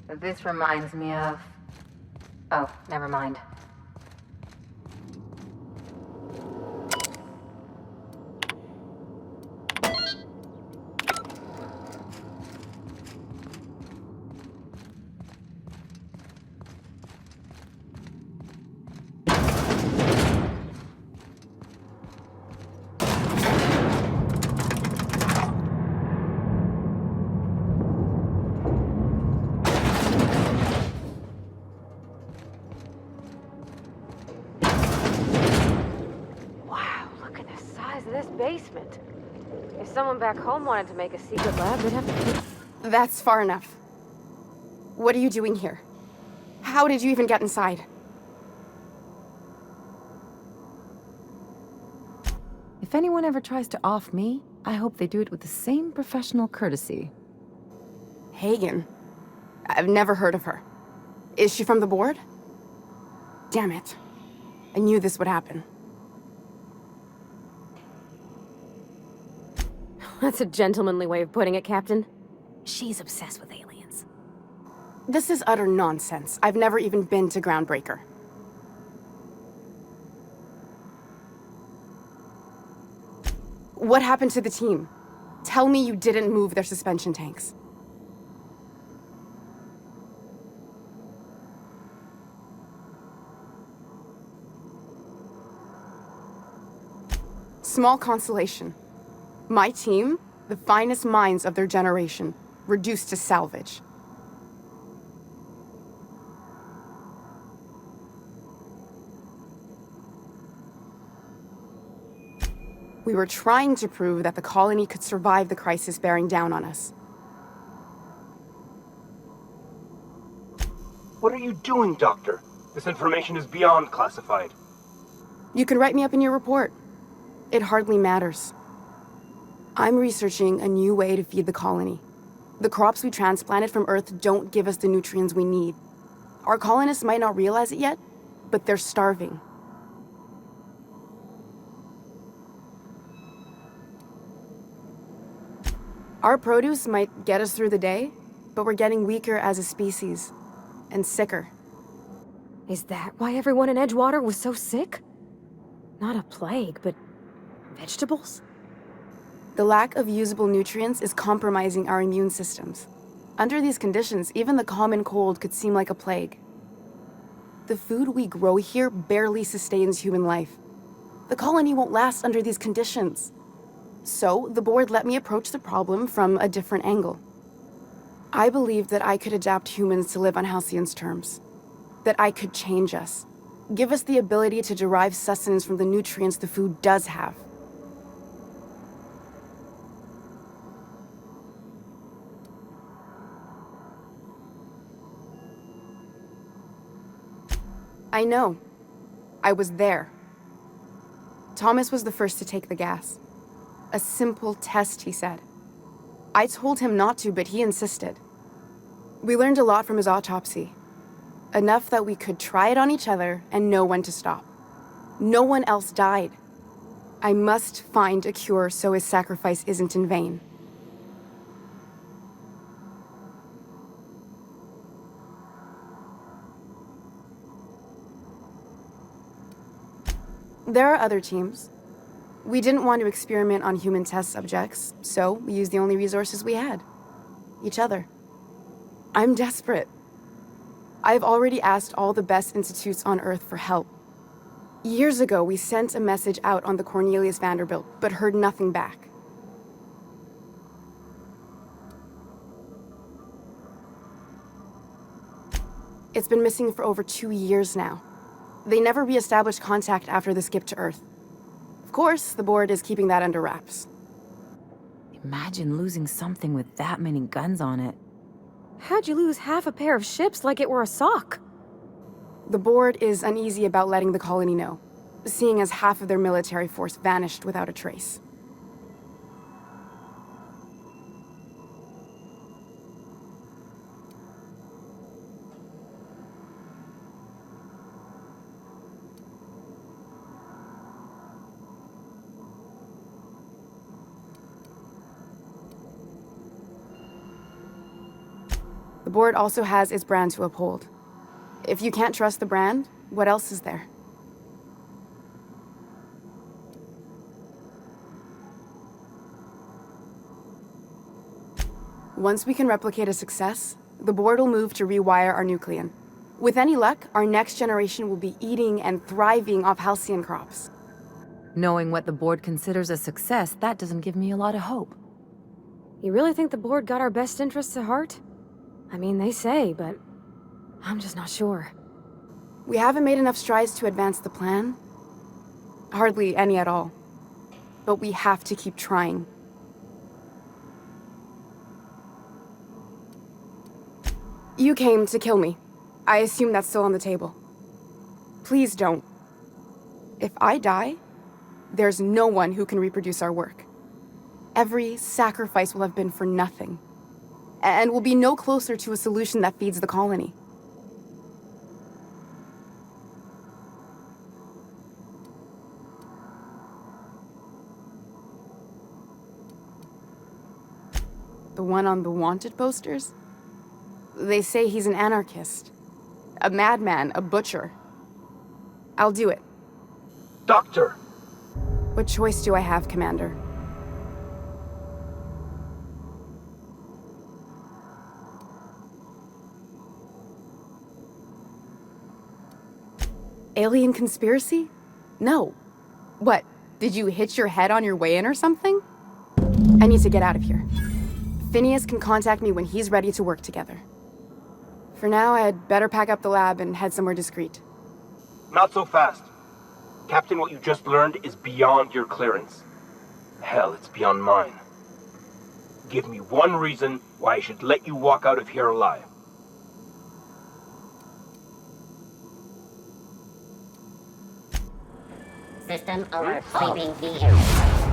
This reminds me of... Oh, never mind. Wow, look at the size of this basement. If someone back home wanted to make a secret lab, they'd have to... That's far enough. What are you doing here? How did you even get inside? If anyone ever tries to off me, I hope they do it with the same professional courtesy. Hagen? I've never heard of her. Is she from the board? Damn it. I knew this would happen. That's a gentlemanly way of putting it, Captain. She's obsessed with aliens. This is utter nonsense. I've never even been to Groundbreaker. What happened to the team? Tell me you didn't move their suspension tanks. Small consolation. My team, the finest minds of their generation, reduced to salvage. We were trying to prove that the colony could survive the crisis bearing down on us. What are you doing, Doctor? This information is beyond classified. You can write me up in your report. It hardly matters. I'm researching a new way to feed the colony. The crops we transplanted from Earth don't give us the nutrients we need. Our colonists might not realize it yet, but they're starving. Our produce might get us through the day, but we're getting weaker as a species, and sicker. Is that why everyone in Edgewater was so sick? Not a plague, but vegetables? The lack of usable nutrients is compromising our immune systems. Under these conditions, even the common cold could seem like a plague. The food we grow here barely sustains human life. The colony won't last under these conditions. So, the board let me approach the problem from a different angle. I believed that I could adapt humans to live on Halcyon's terms. That I could change us. Give us the ability to derive sustenance from the nutrients the food does have. I know. I was there. Thomas was the first to take the gas. A simple test, he said. I told him not to, but he insisted. We learned a lot from his autopsy. Enough that we could try it on each other and know when to stop. No one else died. I must find a cure so his sacrifice isn't in vain. There are other teams. We didn't want to experiment on human test subjects, so we used the only resources we had. Each other. I'm desperate. I've already asked all the best institutes on Earth for help. Years ago, we sent a message out on the Cornelius Vanderbilt, but heard nothing back. It's been missing for over 2 years now. They never re-established contact after the skip to Earth. Of course, the board is keeping that under wraps. Imagine losing something with that many guns on it. How'd you lose half a pair of ships like it were a sock? The board is uneasy about letting the colony know, seeing as half of their military force vanished without a trace. The board also has its brand to uphold. If you can't trust the brand, what else is there? Once we can replicate a success, the board will move to rewire our nucleon. With any luck, our next generation will be eating and thriving off halcyon crops. Knowing what the board considers a success, that doesn't give me a lot of hope. You really think the board got our best interests at heart? I mean, they say, but I'm just not sure. We haven't made enough strides to advance the plan. Hardly any at all. But we have to keep trying. You came to kill me. I assume that's still on the table. Please don't. If I die, there's no one who can reproduce our work. Every sacrifice will have been for nothing. And we'll be no closer to a solution that feeds the colony. The one on the wanted posters? They say he's an anarchist. A madman, a butcher. I'll do it. Doctor! What choice do I have, Commander? Alien conspiracy? No. What, did you hit your head on your way in or something? I need to get out of here. Phineas can contact me when he's ready to work together. For now, I'd better pack up the lab and head somewhere discreet. Not so fast. Captain, what you just learned is beyond your clearance. Hell, it's beyond mine. Give me one reason why I should let you walk out of here alive. System alert. Sleeping vehicle.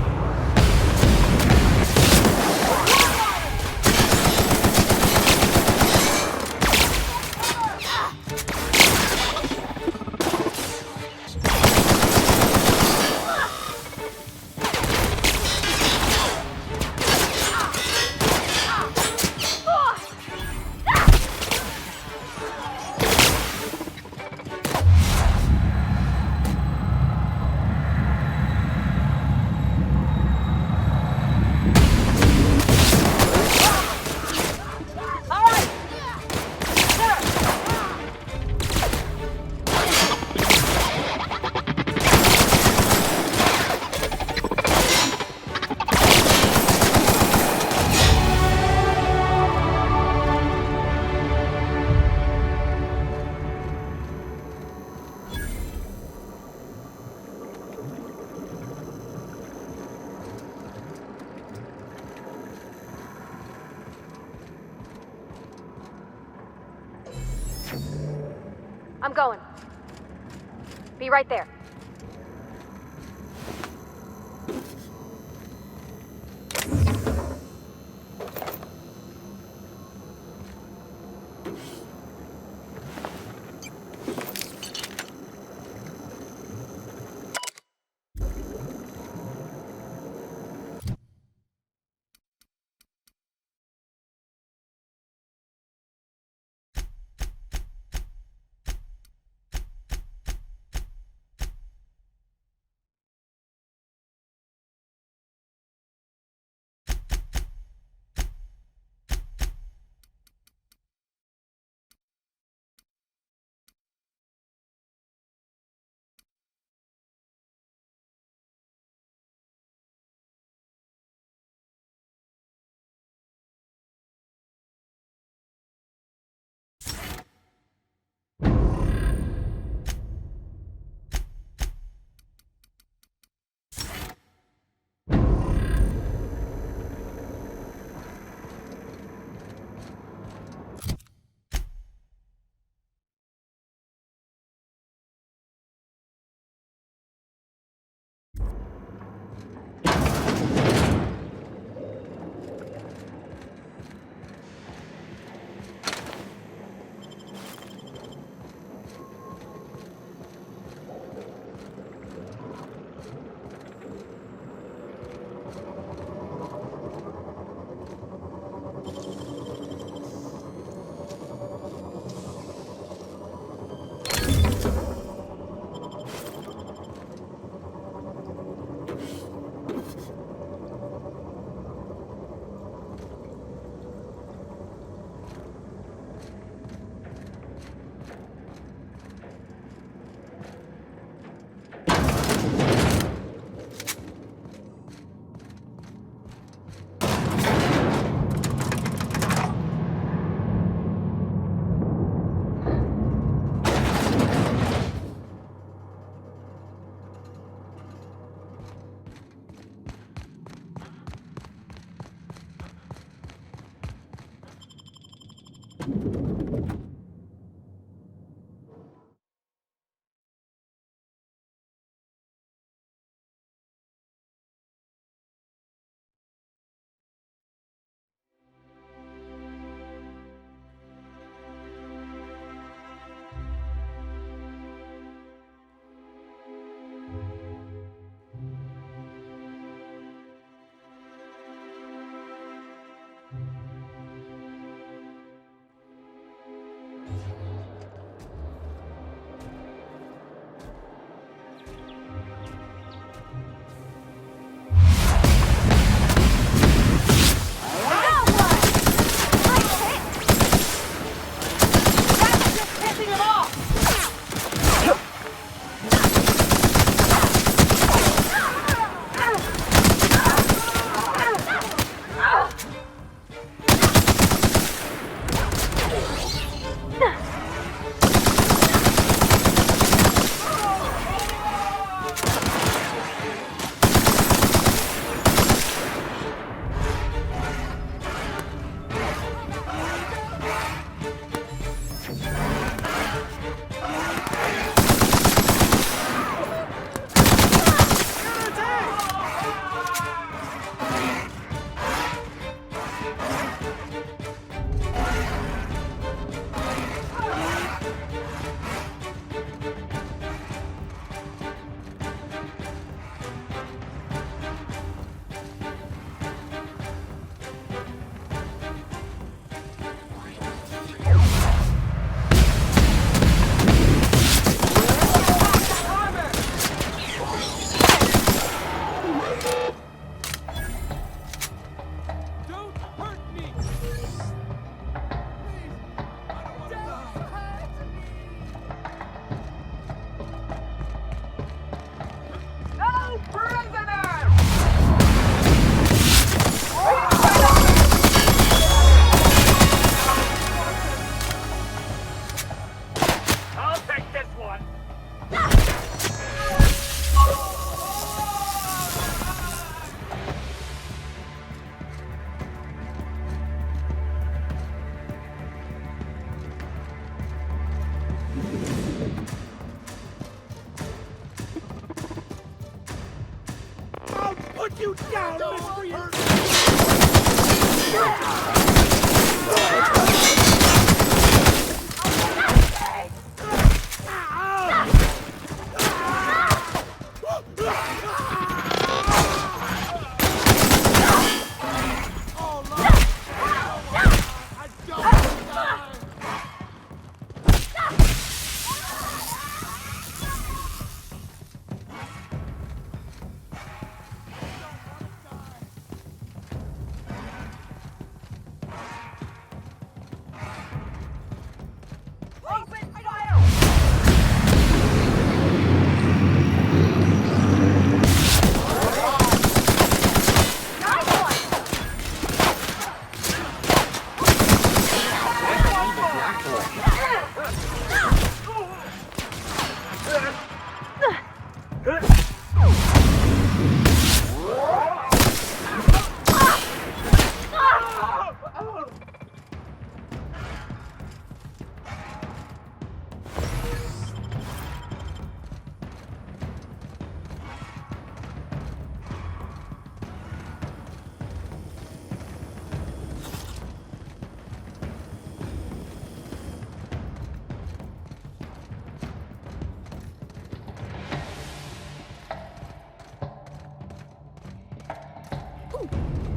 I'm going. Be right there.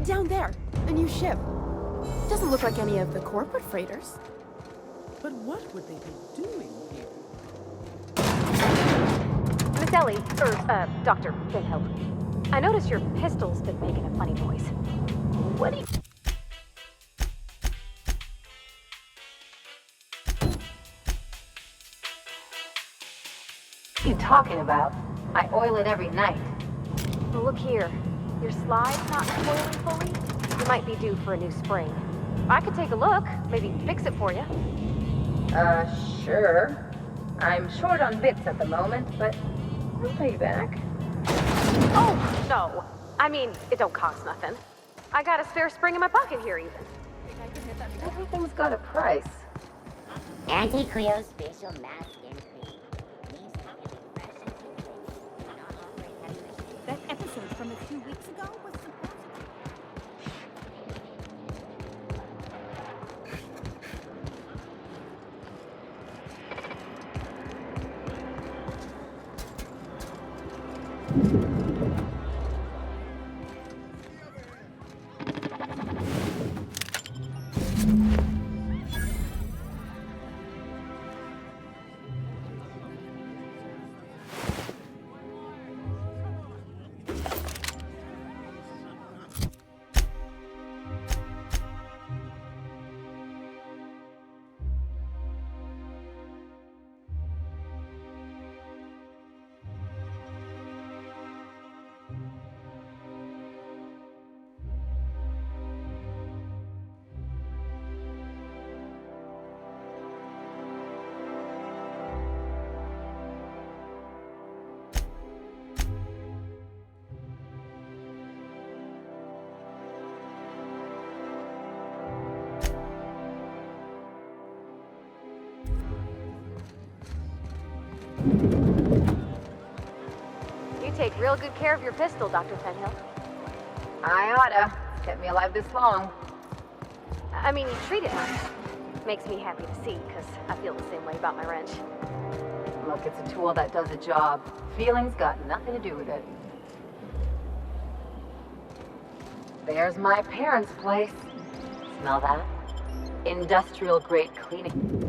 Down there, a new ship. Doesn't look like any of the corporate freighters. But what would they be doing here? Miss Ellie, Dr. Finhill. I noticed your pistol's been making a funny noise. What do you... What are you talking about? I oil it every night. Well, look here. Your slide's not coiling fully. You might be due for a new spring. I could take a look, maybe fix it for you. Sure. I'm short on bits at the moment, but I'll pay you back. Oh, no. I mean, it don't cost nothing. I got a spare spring in my pocket here, even. Everything's got a price. Anti-cryospatial mass increase. Leaves packaging fresh and tingling. Not offering heavy That episode from a few weeks ago was supposed You take real good care of your pistol, Dr. Fenhill. I oughta. It's kept me alive this long. I mean, you treat it nice. Makes me happy to see, because I feel the same way about my wrench. Look, it's a tool that does a job. Feelings got nothing to do with it. There's my parents' place. Smell that? Industrial grade cleaning.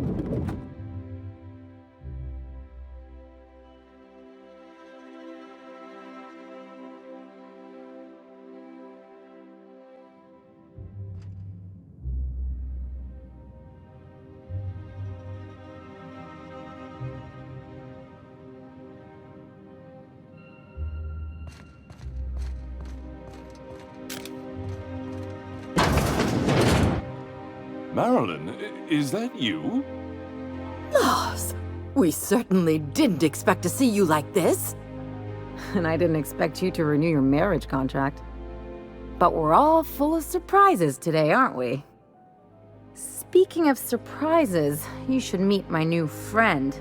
Marilyn, is that you? Lars, we certainly didn't expect to see you like this. And I didn't expect you to renew your marriage contract. But we're all full of surprises today, aren't we? Speaking of surprises, you should meet my new friend.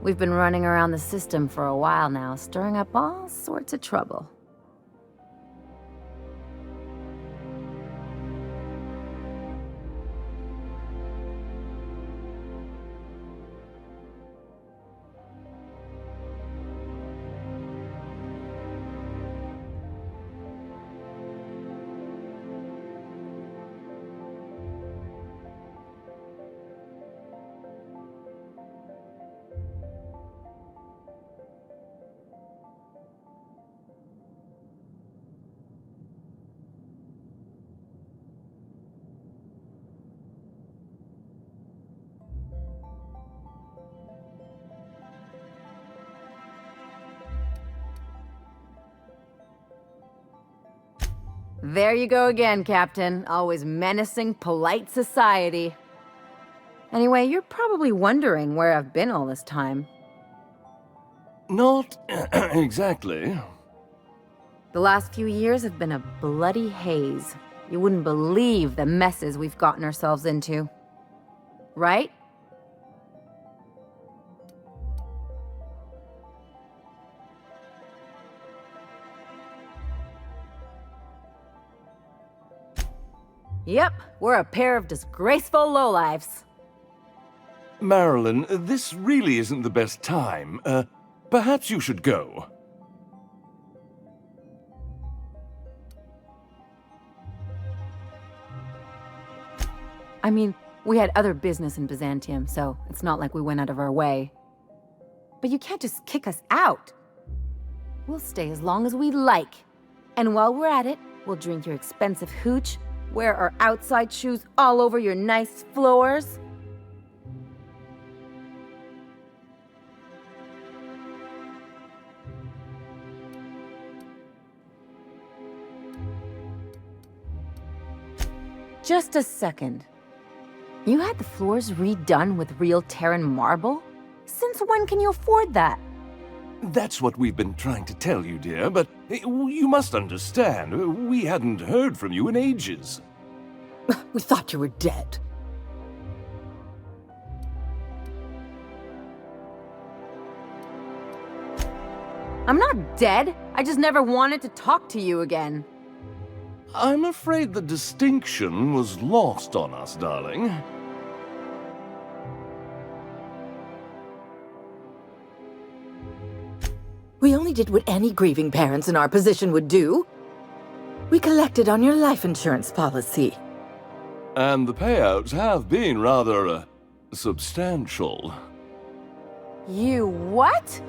We've been running around the system for a while now, stirring up all sorts of trouble. There you go again, Captain. Always menacing polite society. Anyway, you're probably wondering where I've been all this time. Not exactly. The last few years have been a bloody haze. You wouldn't believe the messes we've gotten ourselves into. Right? Yep, we're a pair of disgraceful lowlifes. Marilyn, this really isn't the best time. Perhaps you should go. I mean, we had other business in Byzantium, so it's not like we went out of our way. But you can't just kick us out. We'll stay as long as we like. And while we're at it, we'll drink your expensive hooch, wear our outside shoes all over your nice floors. Just a second. You had the floors redone with real Terran marble? Since when can you afford that? That's what we've been trying to tell you, dear, but you must understand, we hadn't heard from you in ages. We thought you were dead. I'm not dead. I just never wanted to talk to you again. I'm afraid the distinction was lost on us, darling. We only did what any grieving parents in our position would do. We collected on your life insurance policy. And the payouts have been rather, substantial. You what?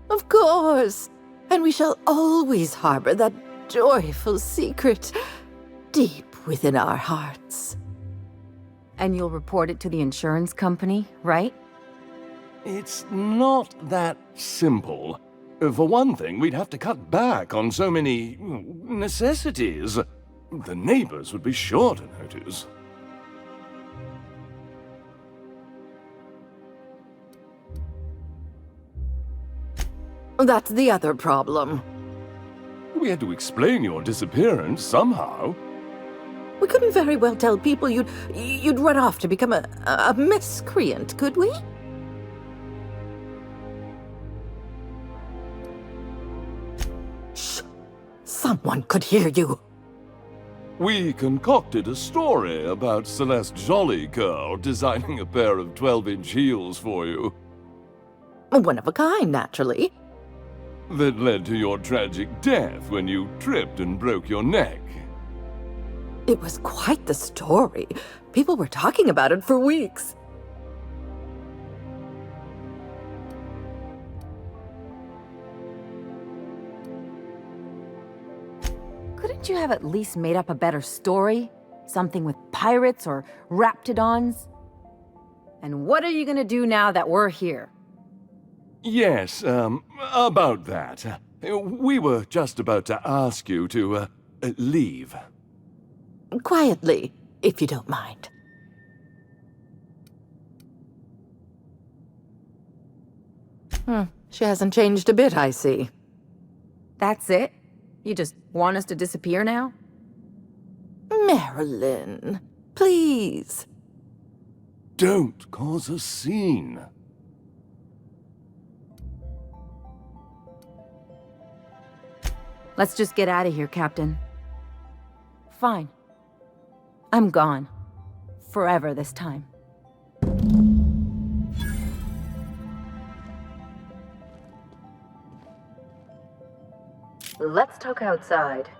Of course. And we shall always harbor that joyful secret deep within our hearts. And you'll report it to the insurance company, right? It's not that simple. For one thing, we'd have to cut back on so many necessities. The neighbors would be sure to notice. That's the other problem. We had to explain your disappearance somehow. We couldn't very well tell people you'd run off to become a miscreant, could we? Shh! Someone could hear you. We concocted a story about Celeste Jollycurl designing a pair of 12-inch heels for you. One of a kind, naturally. That led to your tragic death when you tripped and broke your neck. It was quite the story. People were talking about it for weeks. Couldn't you have at least made up a better story? Something with pirates or raptidons? And what are you gonna do now that we're here? Yes, about that. We were just about to ask you to, leave. Quietly, if you don't mind. She hasn't changed a bit, I see. That's it? You just want us to disappear now? Marilyn, please. Don't cause a scene. Let's just get out of here, Captain. Fine. I'm gone. Forever this time. Let's talk outside.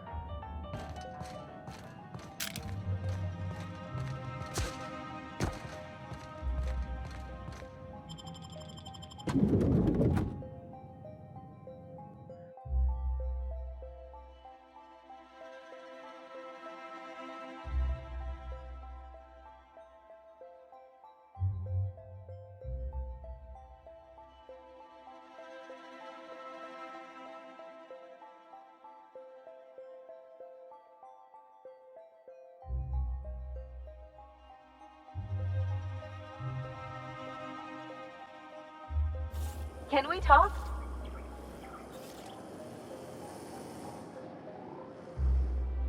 Can we talk?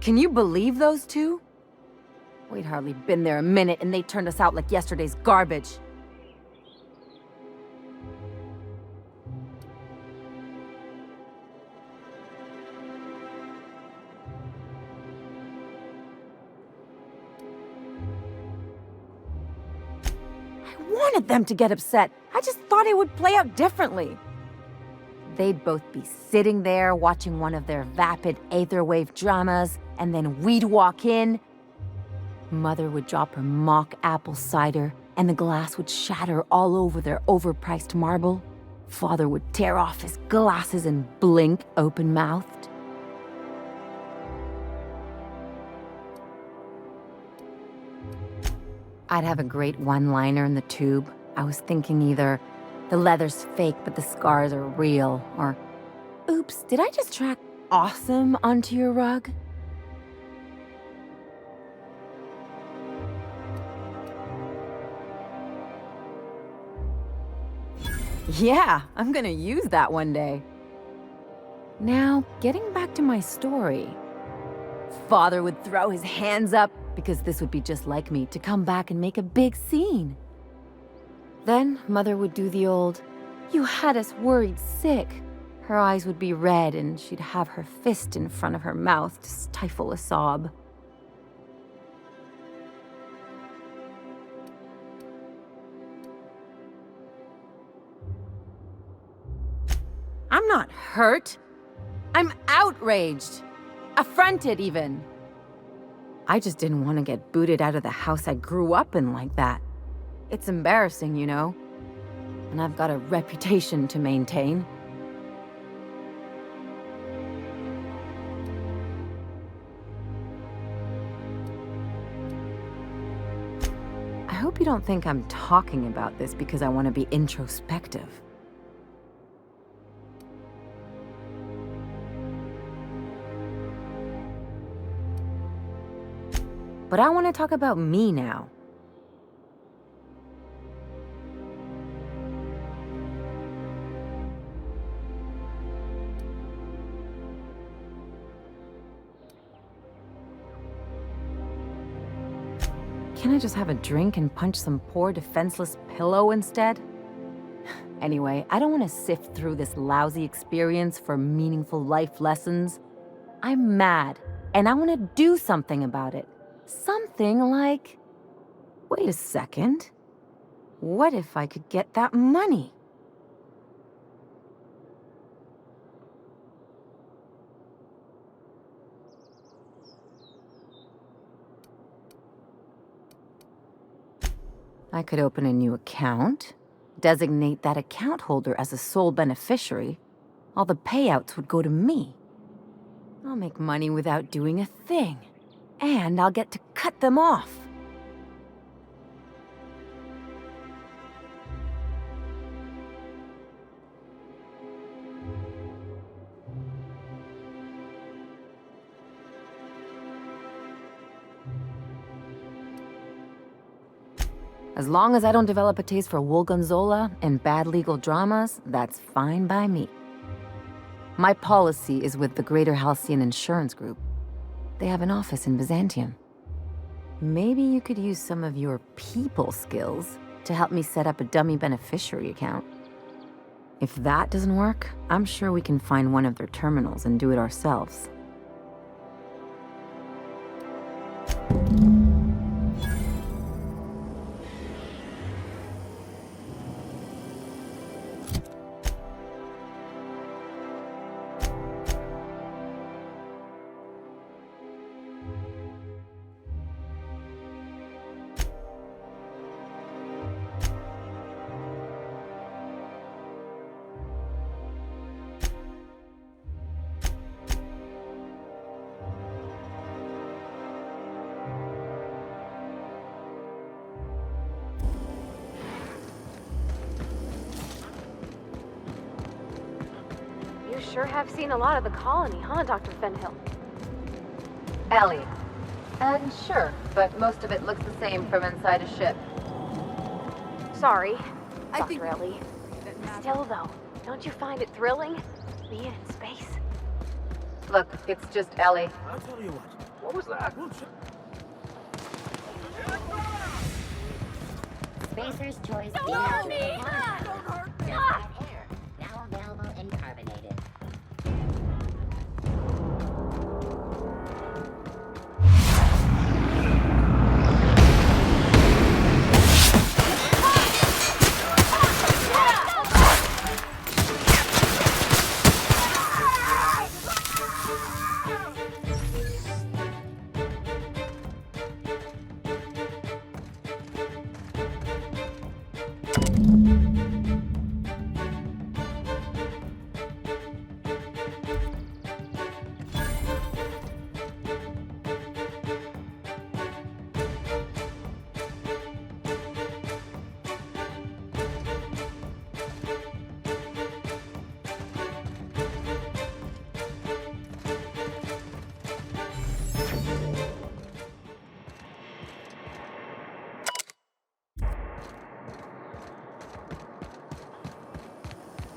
Can you believe those two? We'd hardly been there a minute and they turned us out like yesterday's garbage. I wanted them to get upset. I just thought it would play out differently. They'd both be sitting there watching one of their vapid aetherwave dramas, and then we'd walk in. Mother would drop her mock apple cider, and the glass would shatter all over their overpriced marble. Father would tear off his glasses and blink open-mouthed. I'd have a great one-liner in the tube. I was thinking either, the leather's fake but the scars are real, or, oops, did I just track awesome onto your rug? Yeah, I'm gonna use that one day. Now, getting back to my story. Father would throw his hands up because this would be just like me to come back and make a big scene. Then Mother would do the old, "You had us worried sick." Her eyes would be red and she'd have her fist in front of her mouth to stifle a sob. I'm not hurt. I'm outraged. Affronted, even. I just didn't want to get booted out of the house I grew up in like that. It's embarrassing, you know. And I've got a reputation to maintain. I hope you don't think I'm talking about this because I want to be introspective. But I want to talk about me now. Can I just have a drink and punch some poor defenseless pillow instead? Anyway, I don't want to sift through this lousy experience for meaningful life lessons. I'm mad, and I want to do something about it. Something like... Wait a second. What if I could get that money? I could open a new account, designate that account holder as a sole beneficiary. All the payouts would go to me. I'll make money without doing a thing. And I'll get to cut them off. As long as I don't develop a taste for Woolgonzola and bad legal dramas, that's fine by me. My policy is with the Greater Halcyon Insurance Group. They have an office in Byzantium. Maybe you could use some of your people skills to help me set up a dummy beneficiary account. If that doesn't work, I'm sure we can find one of their terminals and do it ourselves. Sure have seen a lot of the colony, huh, Dr. Fenhill? Ellie. And sure, but most of it looks the same from inside a ship. Sorry, I think Dr. Ellie. Still, though, don't you find it thrilling? Being in space? Look, it's just Ellie. I'll tell you what. What was that? Spacer's Choice Don't Deal hurt me! One. Don't hurt me! Purified air, now available in carbonated.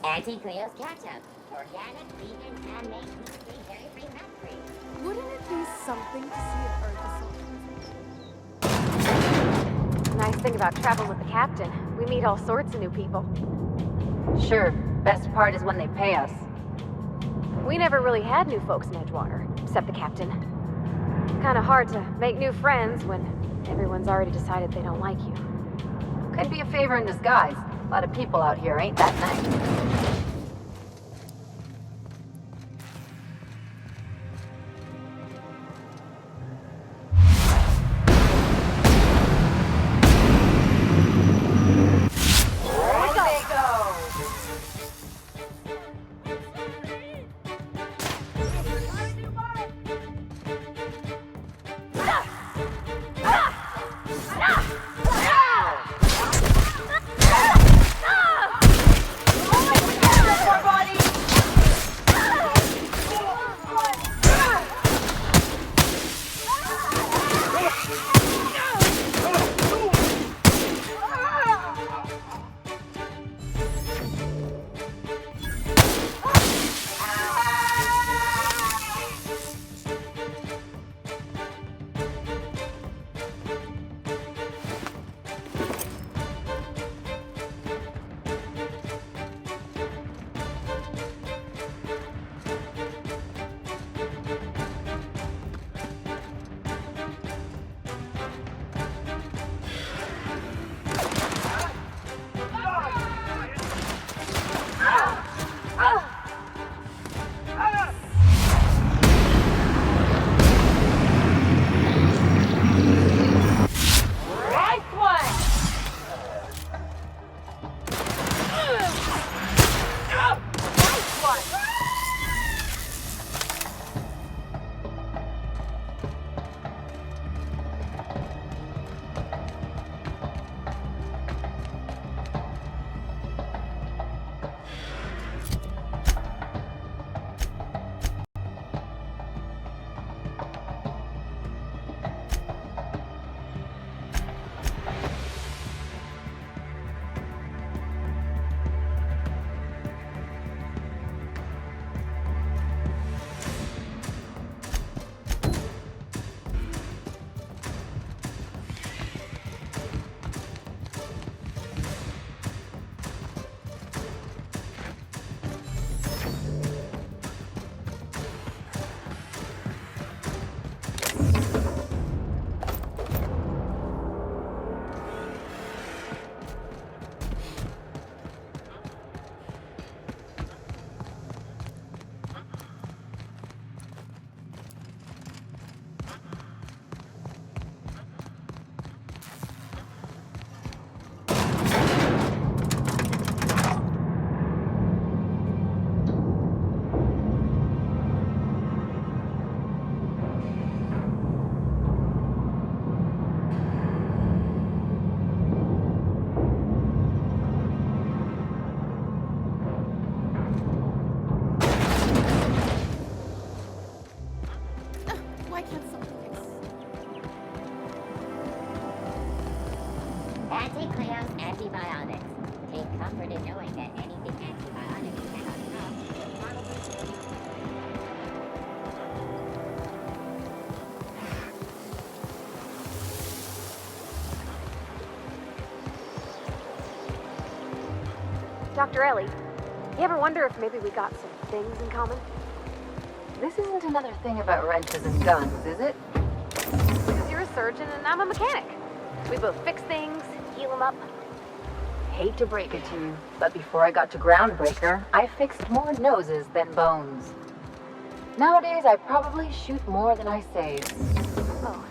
Anti-Cleo's Ketchup. Organic, vegan, can make history very free rent-free. Wouldn't it be something to see an Earth assault? Nice thing about traveling with the captain. We meet all sorts of new people. Sure, best part is when they pay us. We never really had new folks in Edgewater, except the captain. Kinda hard to make new friends when everyone's already decided they don't like you. Could be a favor in disguise. A lot of people out here ain't that nice. Anti-Cleo's antibiotics. Take comfort in knowing that anything antibiotics cannot stop is probably Dr. Ellie, you ever wonder if maybe we got some things in common? This isn't another thing about wrenches and guns, is it? Because you're a surgeon and I'm a mechanic. We both fix things, heal them up. Hate to break it to you, but before I got to Groundbreaker, I fixed more noses than bones. Nowadays, I probably shoot more than I save. Oh.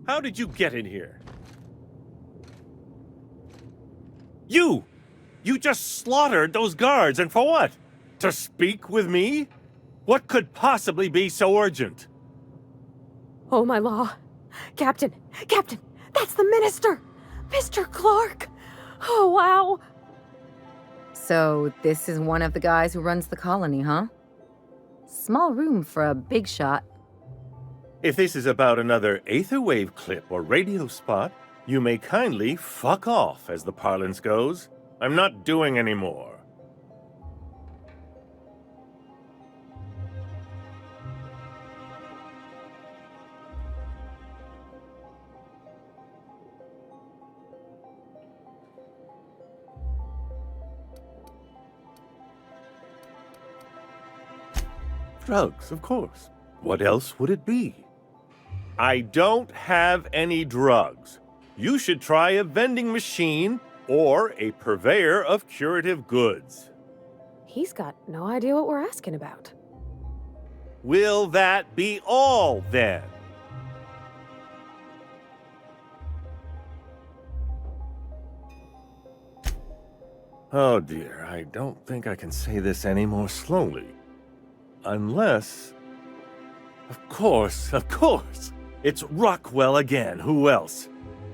How did you get in here? You! You just slaughtered those guards, and for what? To speak with me? What could possibly be so urgent? Oh, my law. Captain! Captain! That's the minister! Mr. Clark! Oh, wow! So, this is one of the guys who runs the colony, huh? Small room for a big shot. If this is about another Aetherwave clip or radio spot, you may kindly fuck off, as the parlance goes. I'm not doing any more. Drugs, of course. What else would it be? I don't have any drugs. You should try a vending machine or a purveyor of curative goods. He's got no idea what we're asking about. Will that be all, then? Oh dear, I don't think I can say this any more slowly. Unless... Of course! It's Rockwell again, who else?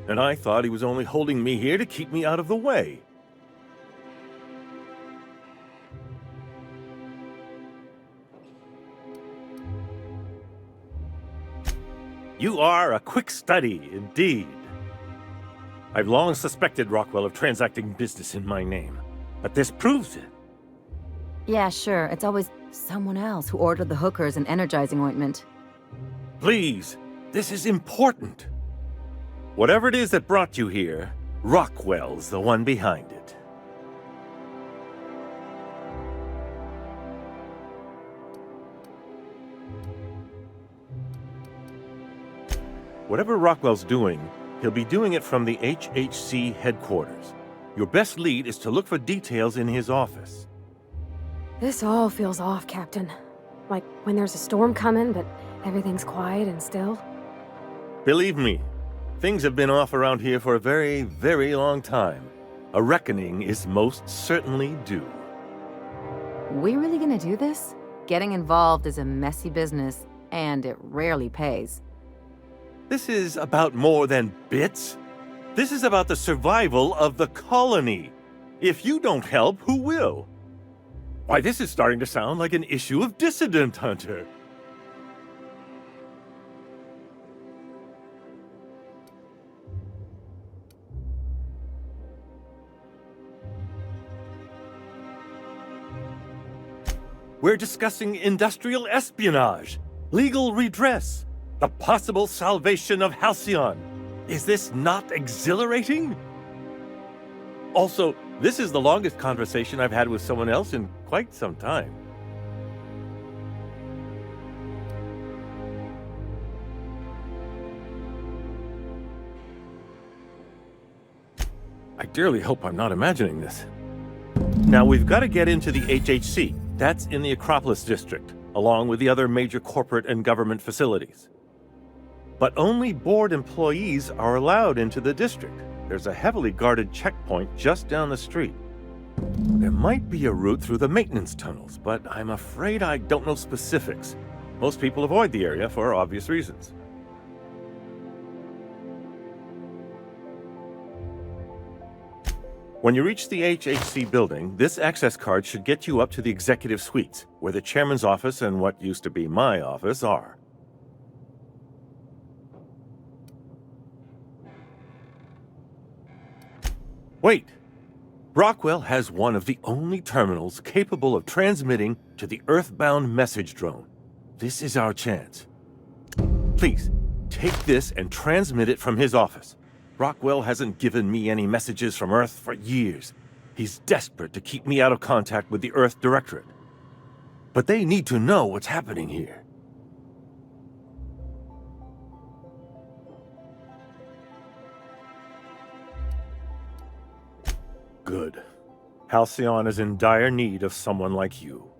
And I thought he was only holding me here to keep me out of the way. You are a quick study, indeed. I've long suspected Rockwell of transacting business in my name, but this proves it. Yeah, sure. It's always someone else who ordered the hookers and energizing ointment. Please, this is important. Whatever it is that brought you here, Rockwell's the one behind it. Whatever Rockwell's doing, he'll be doing it from the HHC headquarters. Your best lead is to look for details in his office. This all feels off, Captain. Like when there's a storm coming, but everything's quiet and still. Believe me, things have been off around here for a very, very long time. A reckoning is most certainly due. We really gonna do this? Getting involved is a messy business, and it rarely pays. This is about more than bits. This is about the survival of the colony. If you don't help, who will? Why, this is starting to sound like an issue of Dissident Hunter. We're discussing industrial espionage, legal redress, the possible salvation of Halcyon. Is this not exhilarating? Also, this is the longest conversation I've had with someone else in quite some time. I dearly hope I'm not imagining this. Now, we've got to get into the HHC. That's in the Acropolis district, along with the other major corporate and government facilities. But only board employees are allowed into the district. There's a heavily guarded checkpoint just down the street. There might be a route through the maintenance tunnels, but I'm afraid I don't know specifics. Most people avoid the area for obvious reasons. When you reach the HHC building, this access card should get you up to the executive suites, where the chairman's office and what used to be my office are. Wait! Rockwell has one of the only terminals capable of transmitting to the Earthbound message drone. This is our chance. Please, take this and transmit it from his office. Rockwell hasn't given me any messages from Earth for years. He's desperate to keep me out of contact with the Earth Directorate. But they need to know what's happening here. Good. Halcyon is in dire need of someone like you.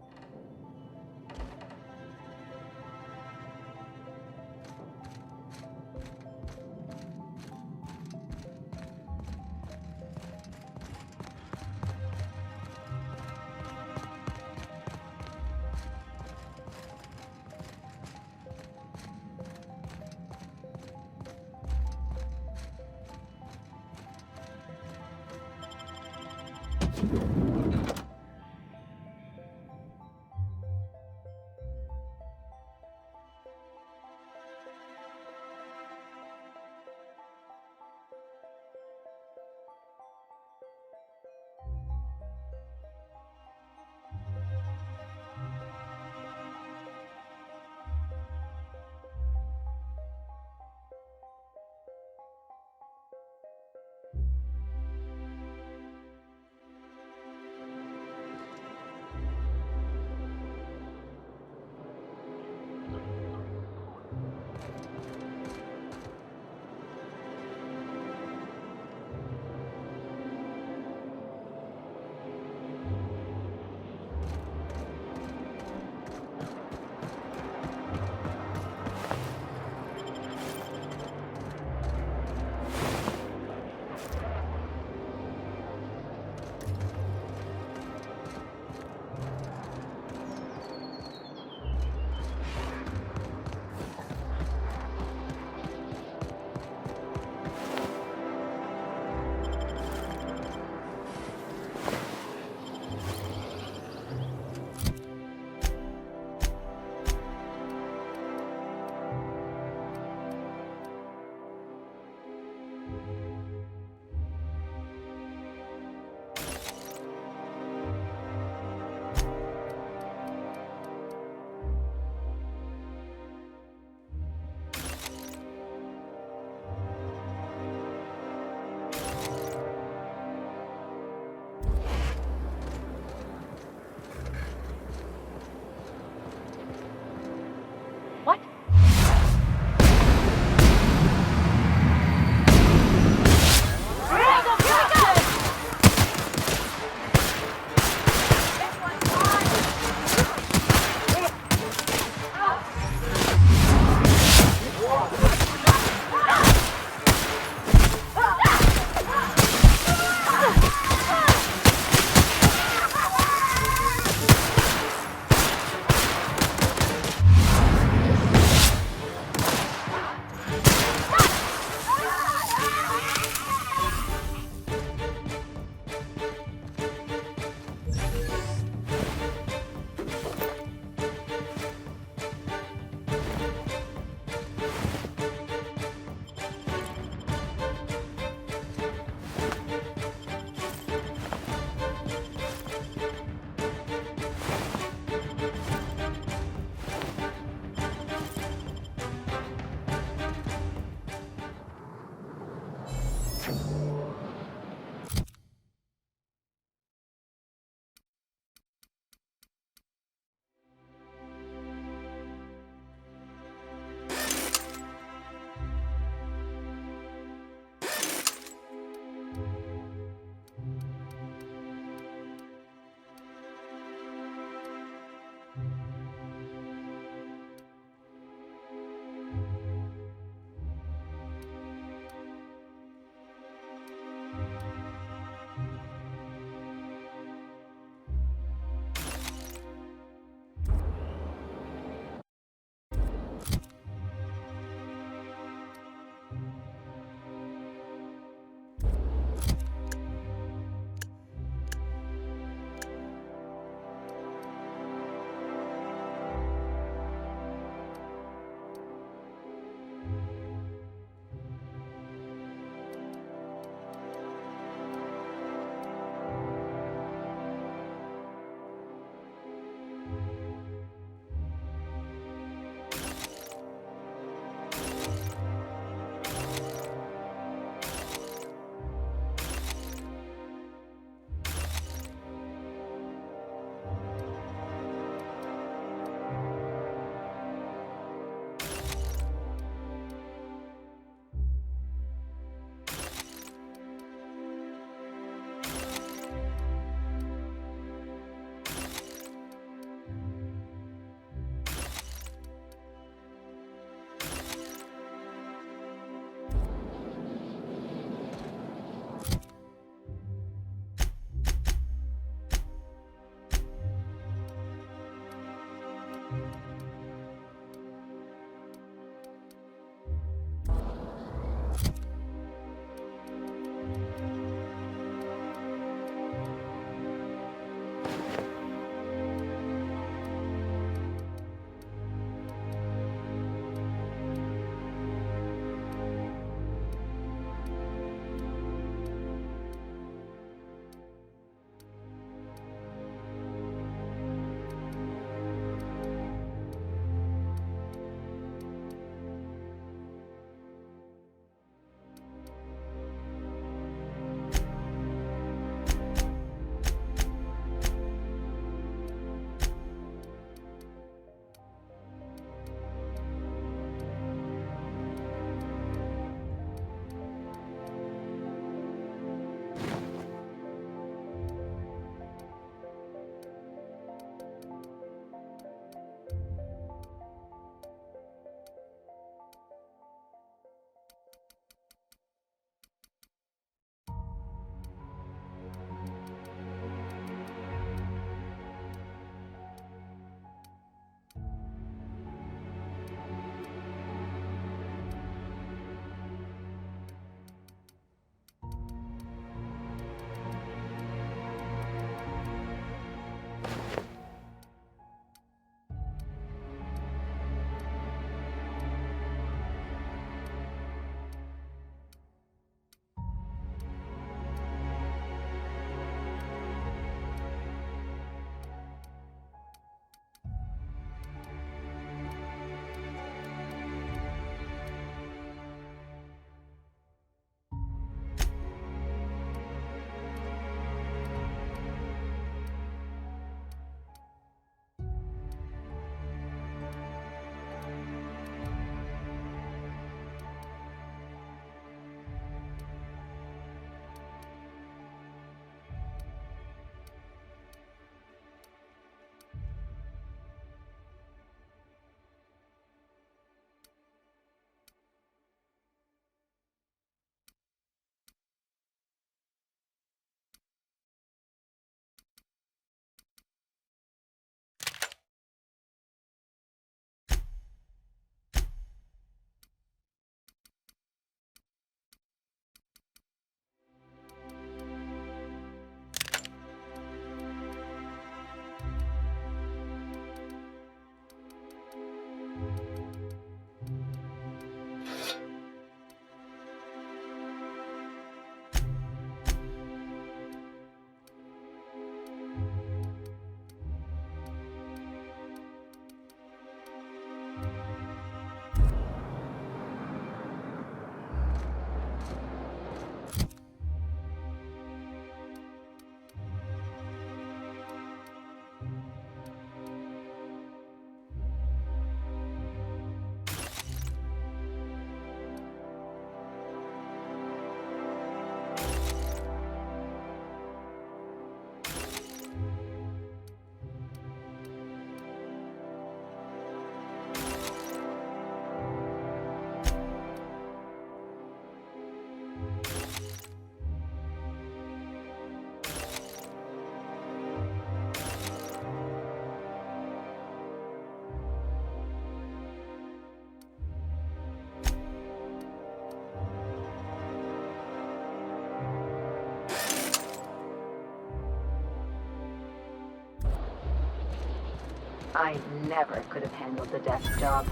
I never could have handled the desk job.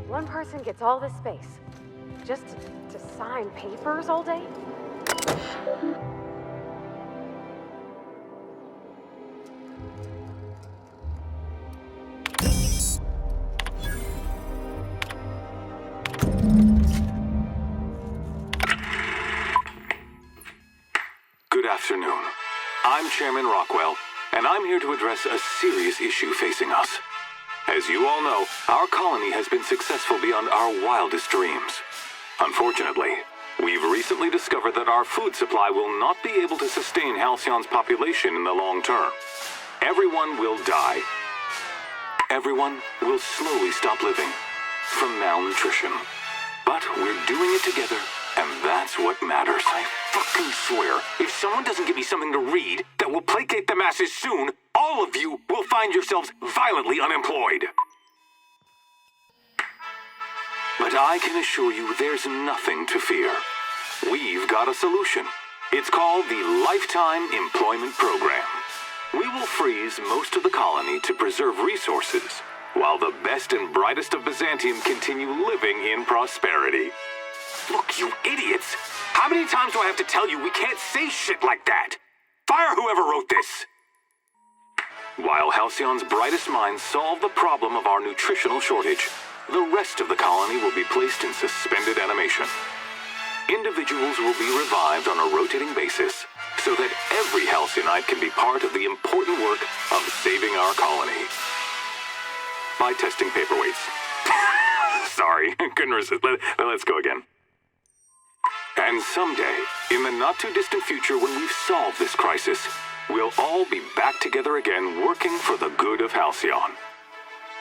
One person gets all this space. Just to sign papers all day? Good afternoon. I'm Chairman Rockwell, and I'm here to address a serious issue facing us. As you all know, our colony has been successful beyond our wildest dreams. Unfortunately, we've recently discovered that our food supply will not be able to sustain Halcyon's population in the long term. Everyone will die. Everyone will slowly stop living from malnutrition. But we're doing it together, and that's what matters. I fucking swear, if someone doesn't give me something to read that will placate the masses soon, all of you will find yourselves violently unemployed. But I can assure you there's nothing to fear. We've got a solution. It's called the Lifetime Employment Program. We will freeze most of the colony to preserve resources, while the best and brightest of Byzantium continue living in prosperity. Look, you idiots! How many times do I have to tell you we can't say shit like that? Fire whoever wrote this! While Halcyon's brightest minds solve the problem of our nutritional shortage, the rest of the colony will be placed in suspended animation. Individuals will be revived on a rotating basis, so that every Halcyon can be part of the important work of saving our colony. By testing paperweights. Sorry, couldn't resist. Let's go again. And someday, in the not-too-distant future when we've solved this crisis, we'll all be back together again working for the good of Halcyon.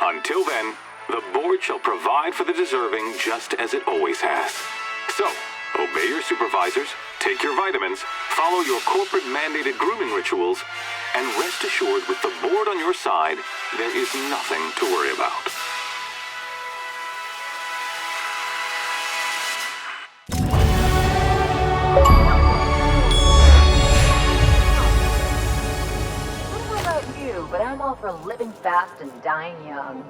Until then, the board shall provide for the deserving just as it always has. So, obey your supervisors, take your vitamins, follow your corporate-mandated grooming rituals, and rest assured with the board on your side, there is nothing to worry about. I don't know about you, but I'm all for living fast and dying young.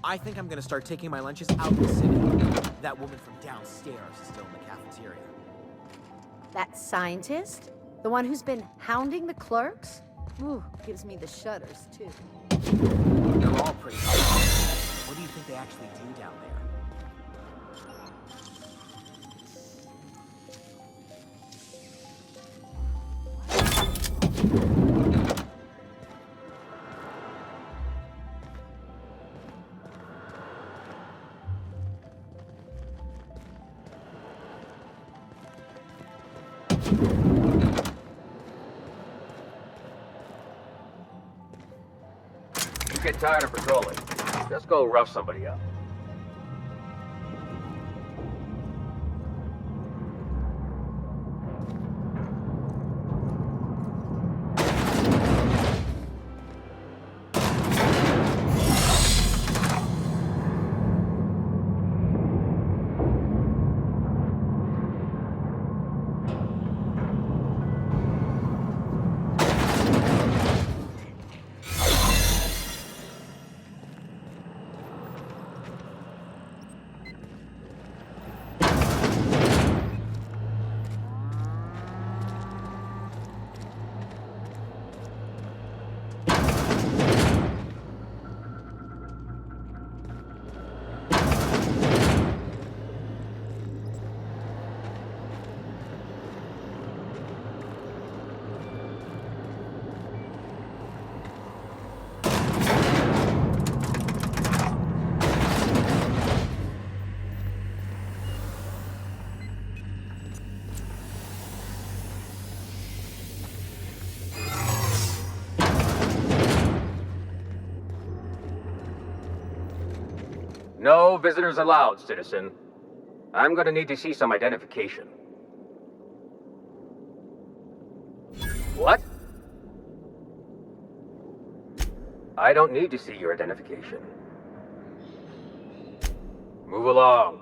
I think I'm gonna start taking my lunches out in the city. That woman from downstairs is still in the cafeteria. That scientist? The one who's been hounding the clerks? Ooh, gives me the shudders, too. They're all pretty hard. What do you think they actually do down there? Get tired of patrolling. Just go rough somebody up. No visitors allowed, citizen. I'm gonna need to see some identification. What? I don't need to see your identification. Move along.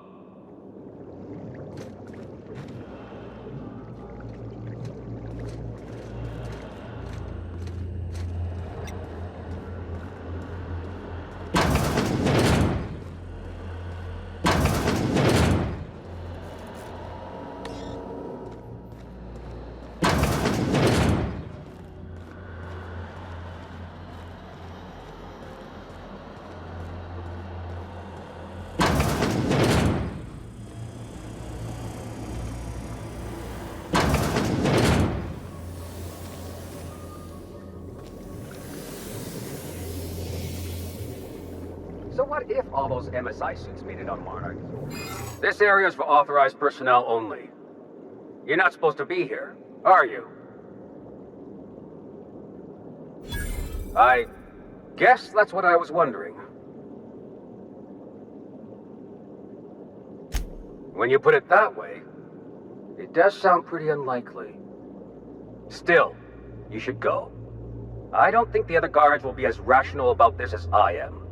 So what if all those MSI suits made it on Monarch? This area is for authorized personnel only. You're not supposed to be here, are you? I guess that's what I was wondering. When you put it that way, it does sound pretty unlikely. Still, you should go. I don't think the other guards will be as rational about this as I am.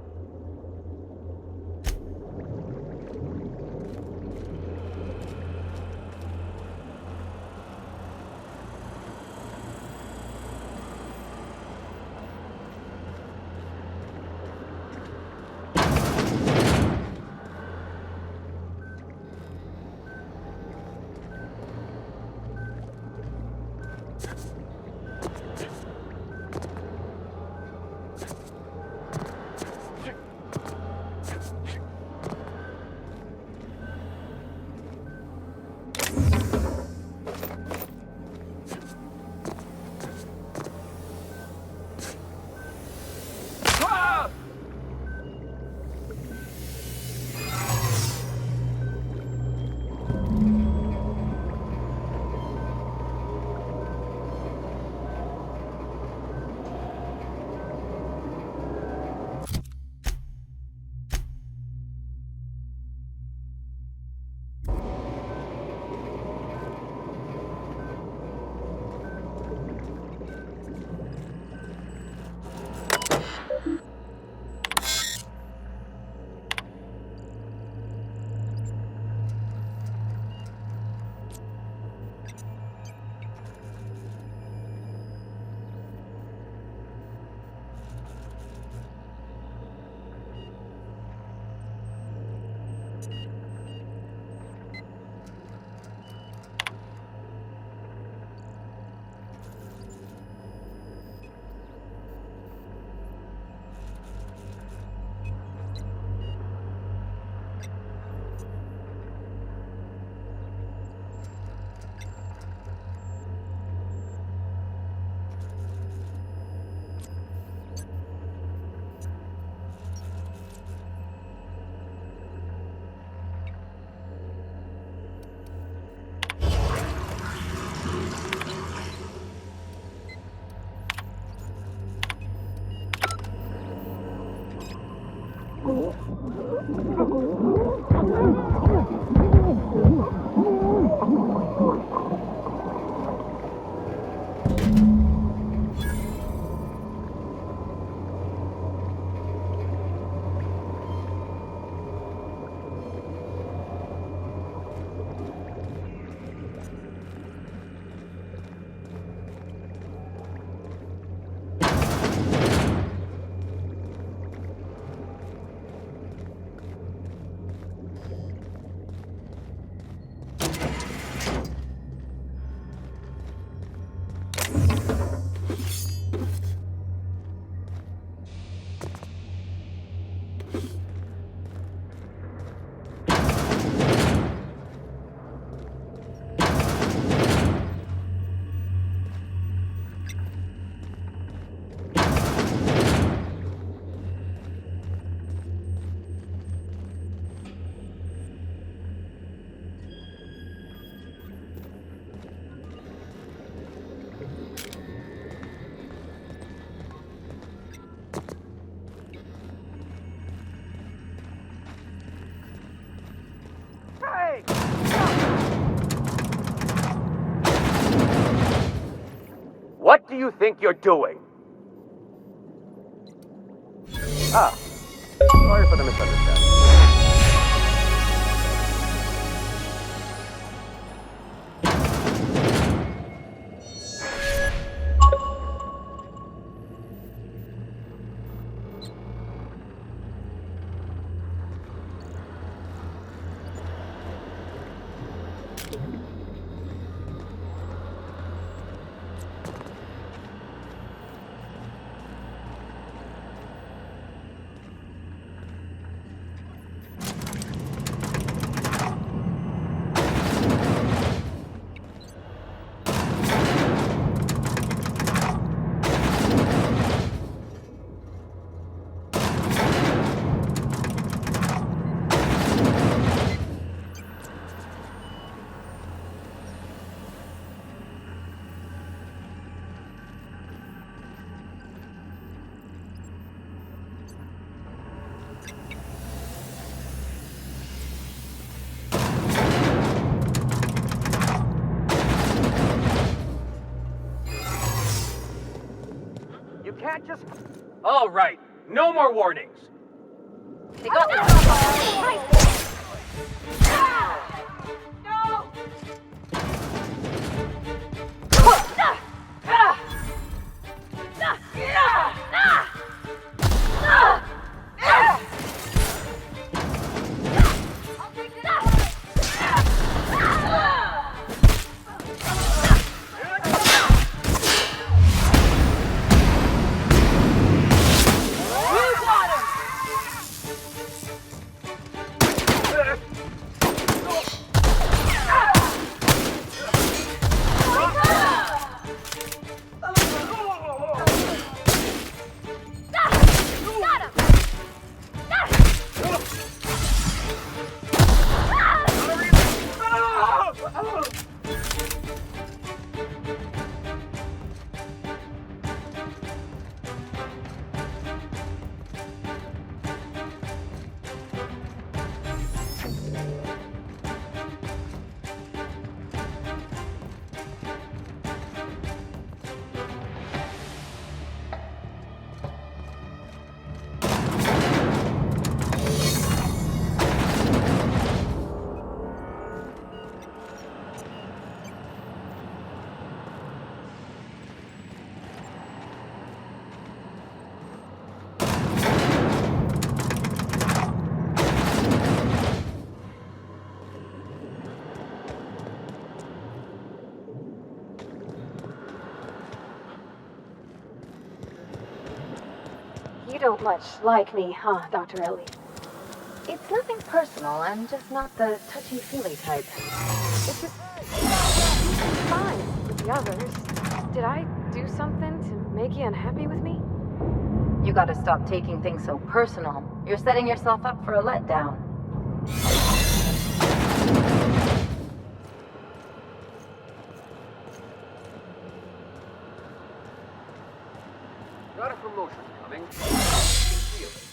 What do you think you're doing? Ah, sorry for the misunderstanding. just... All right, no more warnings. They got me. You don't much like me, huh, Dr. Ellie? It's nothing personal. I'm just not the touchy-feely type. It's just... fine with the others. Did I do something to make you unhappy with me? You gotta stop taking things so personal. You're setting yourself up for a letdown. Got a promotion coming. Feel it.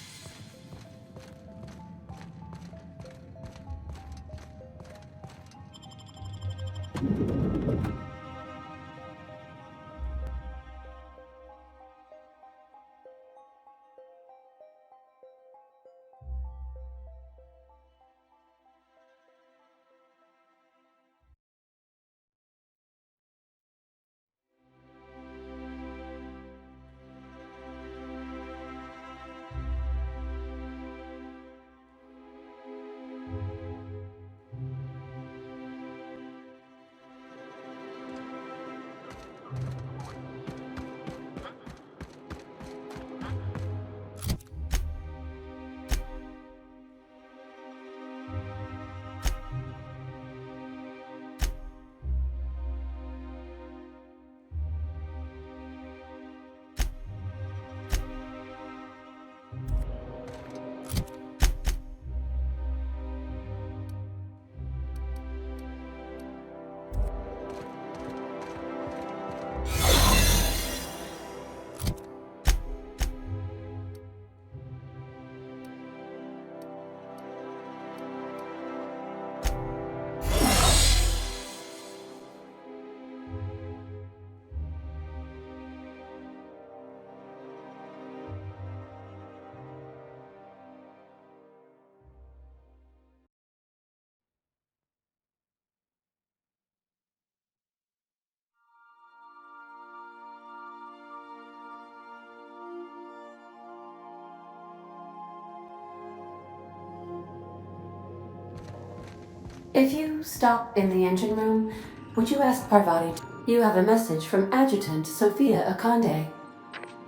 If you stop in the engine room, would you ask Parvati? You have a message from Adjutant Sophia Akande.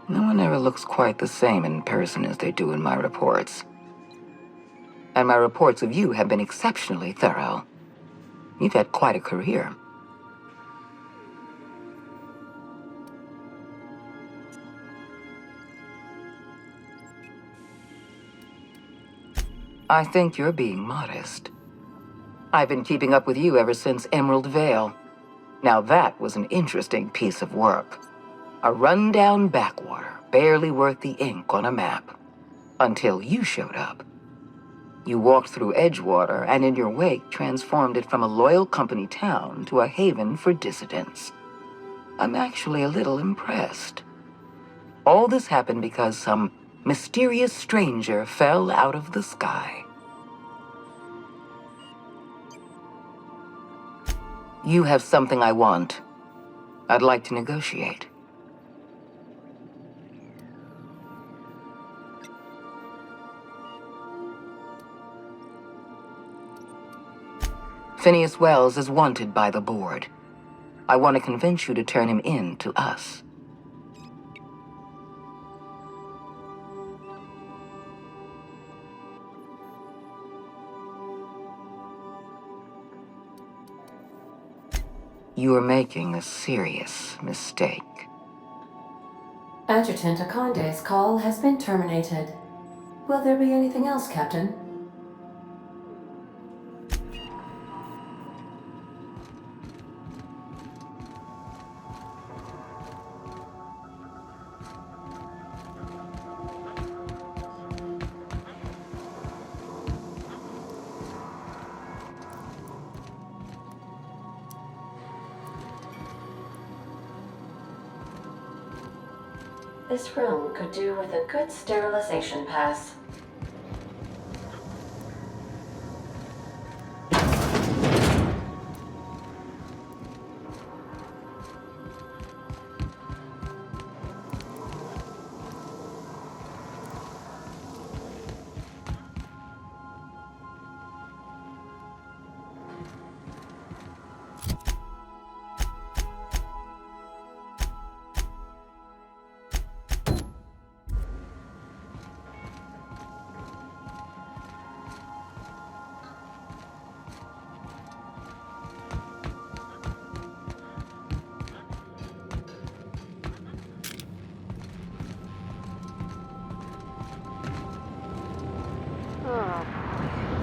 No one ever looks quite the same in person as they do in my reports. And my reports of you have been exceptionally thorough. You've had quite a career. I think you're being modest. I've been keeping up with you ever since Emerald Vale. Now that was an interesting piece of work. A rundown backwater, barely worth the ink on a map. Until you showed up. You walked through Edgewater and in your wake transformed it from a loyal company town to a haven for dissidents. I'm actually a little impressed. All this happened because some mysterious stranger fell out of the sky. You have something I want. I'd like to negotiate. Phineas Wells is wanted by the board. I want to convince you to turn him in to us. You are making a serious mistake. Adjutant Akonde's call has been terminated. Will there be anything else, Captain? This room could do with a good sterilization pass.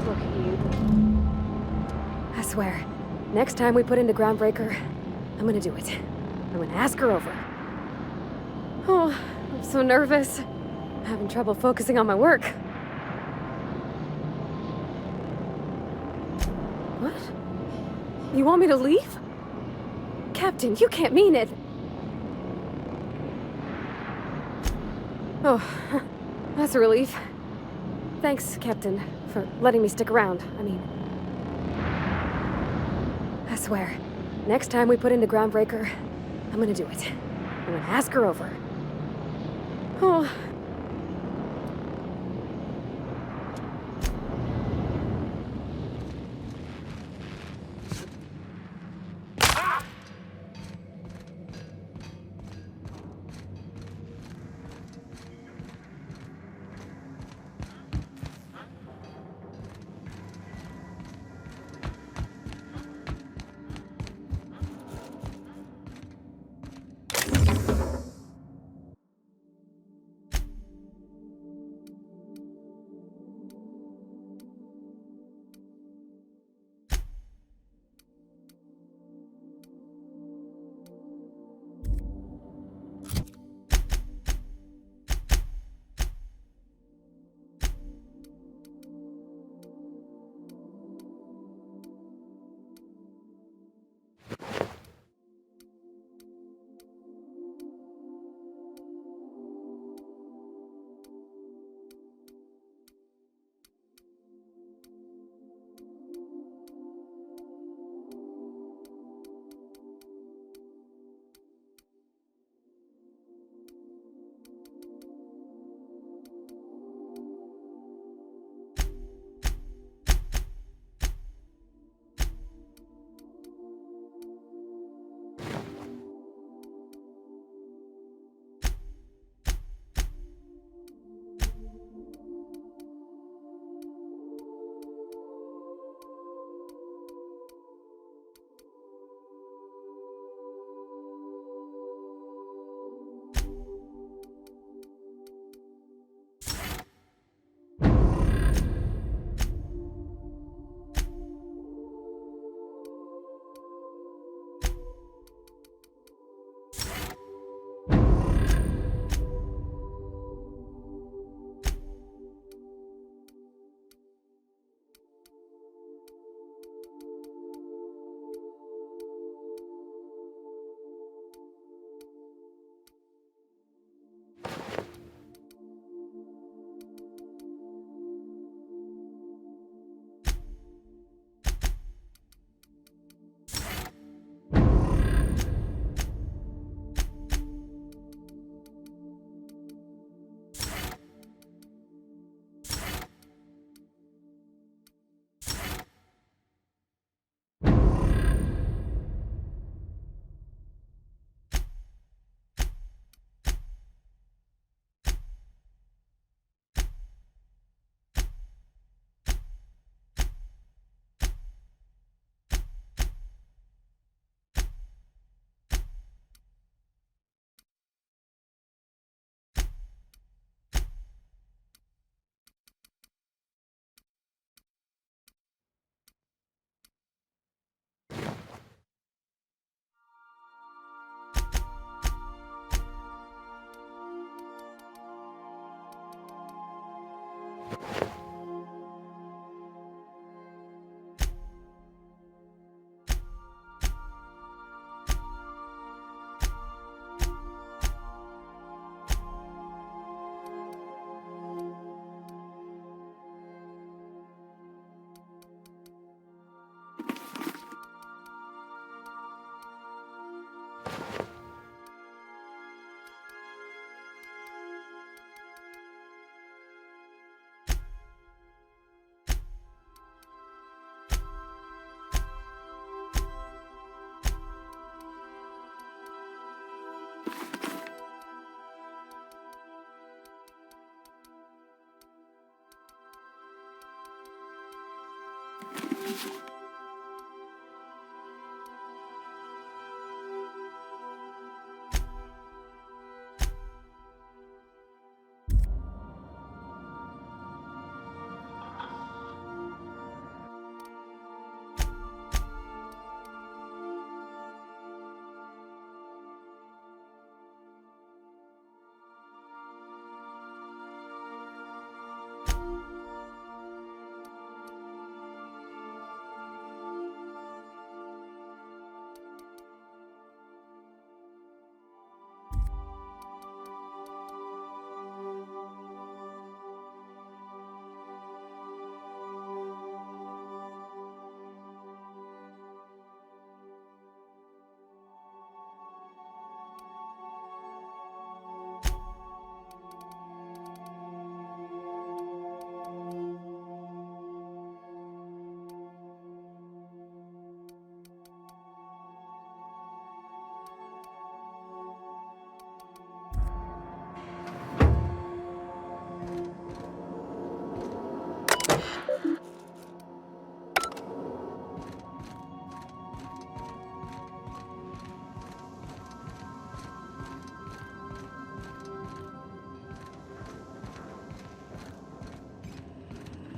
Look at you. I swear, next time we put into Groundbreaker, I'm gonna do it. I'm gonna ask her over. Oh, I'm so nervous. I'm having trouble focusing on my work. What? You want me to leave? Captain, you can't mean it. Oh, that's a relief. Thanks, Captain, for letting me stick around. I mean, I swear, next time we put into Groundbreaker, I'm gonna do it. I'm gonna ask her over. Oh.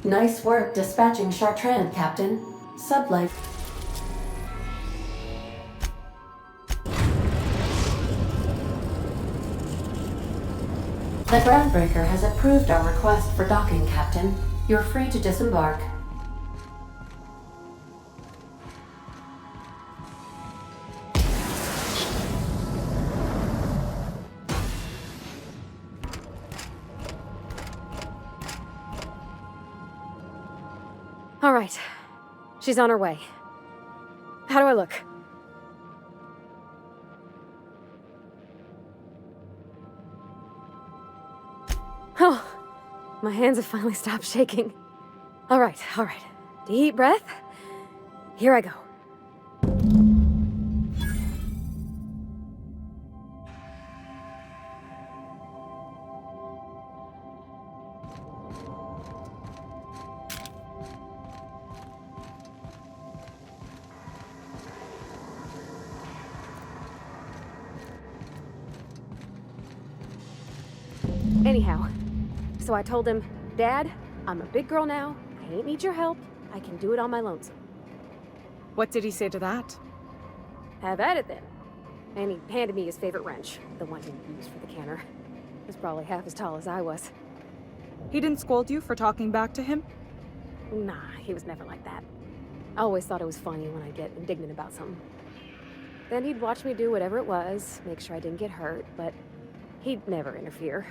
Nice work dispatching Chartrand, Captain. Sublife. The Groundbreaker has approved our request for docking, Captain. You're free to disembark. All right. She's on her way. How do I look? Oh, my hands have finally stopped shaking. All right. Deep breath. Here I go. Anyhow, so I told him, Dad, I'm a big girl now. I ain't need your help. I can do it on my lonesome. What did he say to that? Have at it then. And he handed me his favorite wrench, the one he used for the canner. He was probably half as tall as I was. He didn't scold you for talking back to him? Nah, he was never like that. I always thought it was funny when I'd get indignant about something. Then he'd watch me do whatever it was, make sure I didn't get hurt, but he'd never interfere.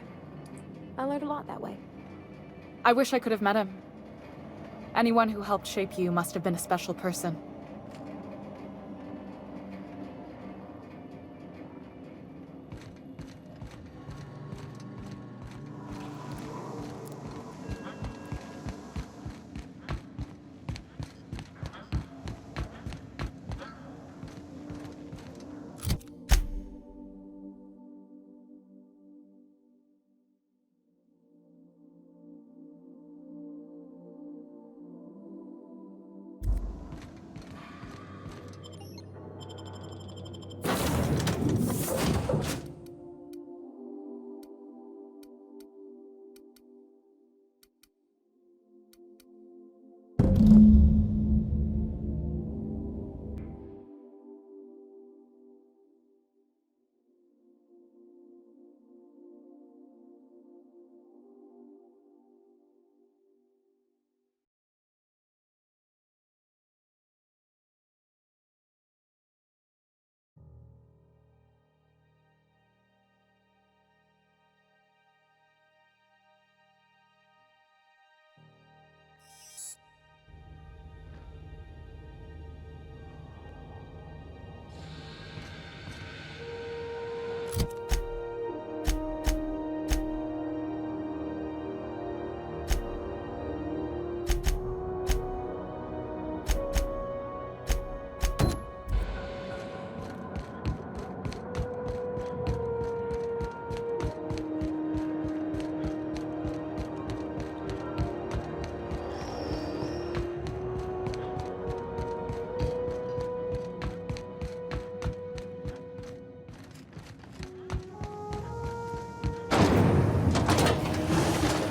I learned a lot that way. I wish I could have met him. Anyone who helped shape you must have been a special person.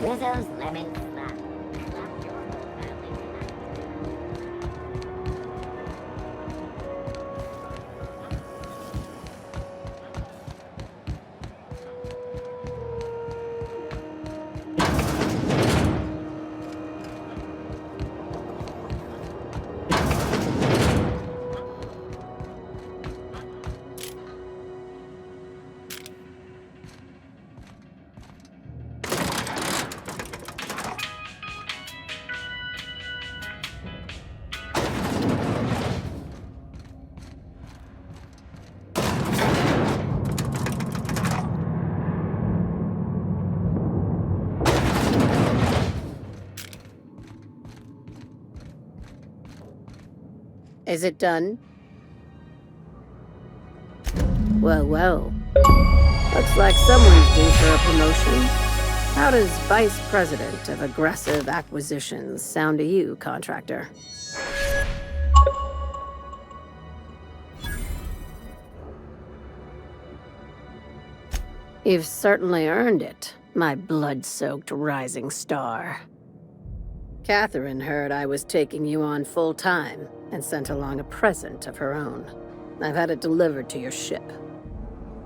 Rizzo's Lemon Slap. Slap your whole family tonight. Is it done? Well, well. Looks like someone's due for a promotion. How does Vice President of Aggressive Acquisitions sound to you, contractor? You've certainly earned it, my blood-soaked rising star. Catherine heard I was taking you on full-time and sent along a present of her own. I've had it delivered to your ship.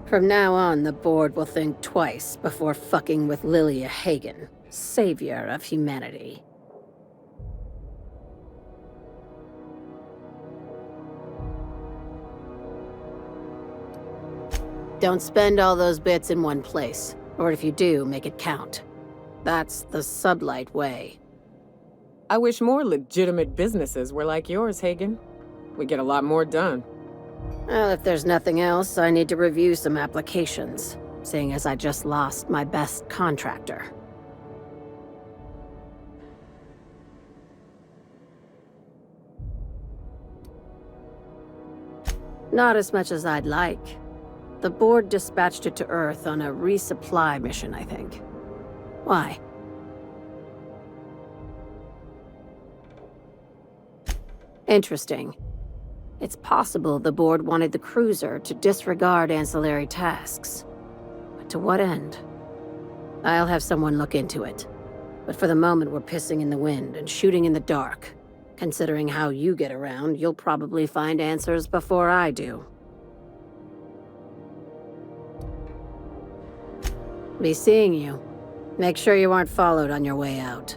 From now on, the board will think twice before fucking with Lilia Hagen, savior of humanity. Don't spend all those bits in one place, or if you do, make it count. That's the Sublight way. I wish more legitimate businesses were like yours, Hagen. We get a lot more done. Well, if there's nothing else, I need to review some applications, seeing as I just lost my best contractor. Not as much as I'd like. The board dispatched it to Earth on a resupply mission, I think. Why? Interesting. It's possible the board wanted the cruiser to disregard ancillary tasks. But to what end? I'll have someone look into it. But for the moment, we're pissing in the wind and shooting in the dark. Considering how you get around, you'll probably find answers before I do. Be seeing you. Make sure you aren't followed on your way out.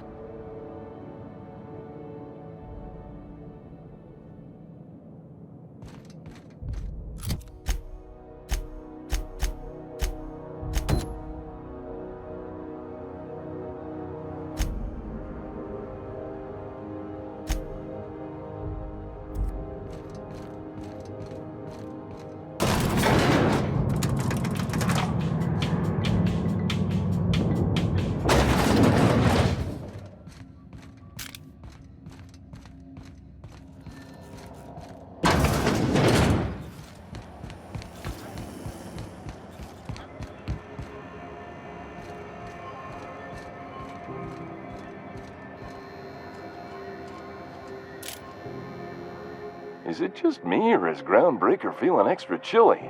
Is it just me, or is Groundbreaker feeling extra chilly?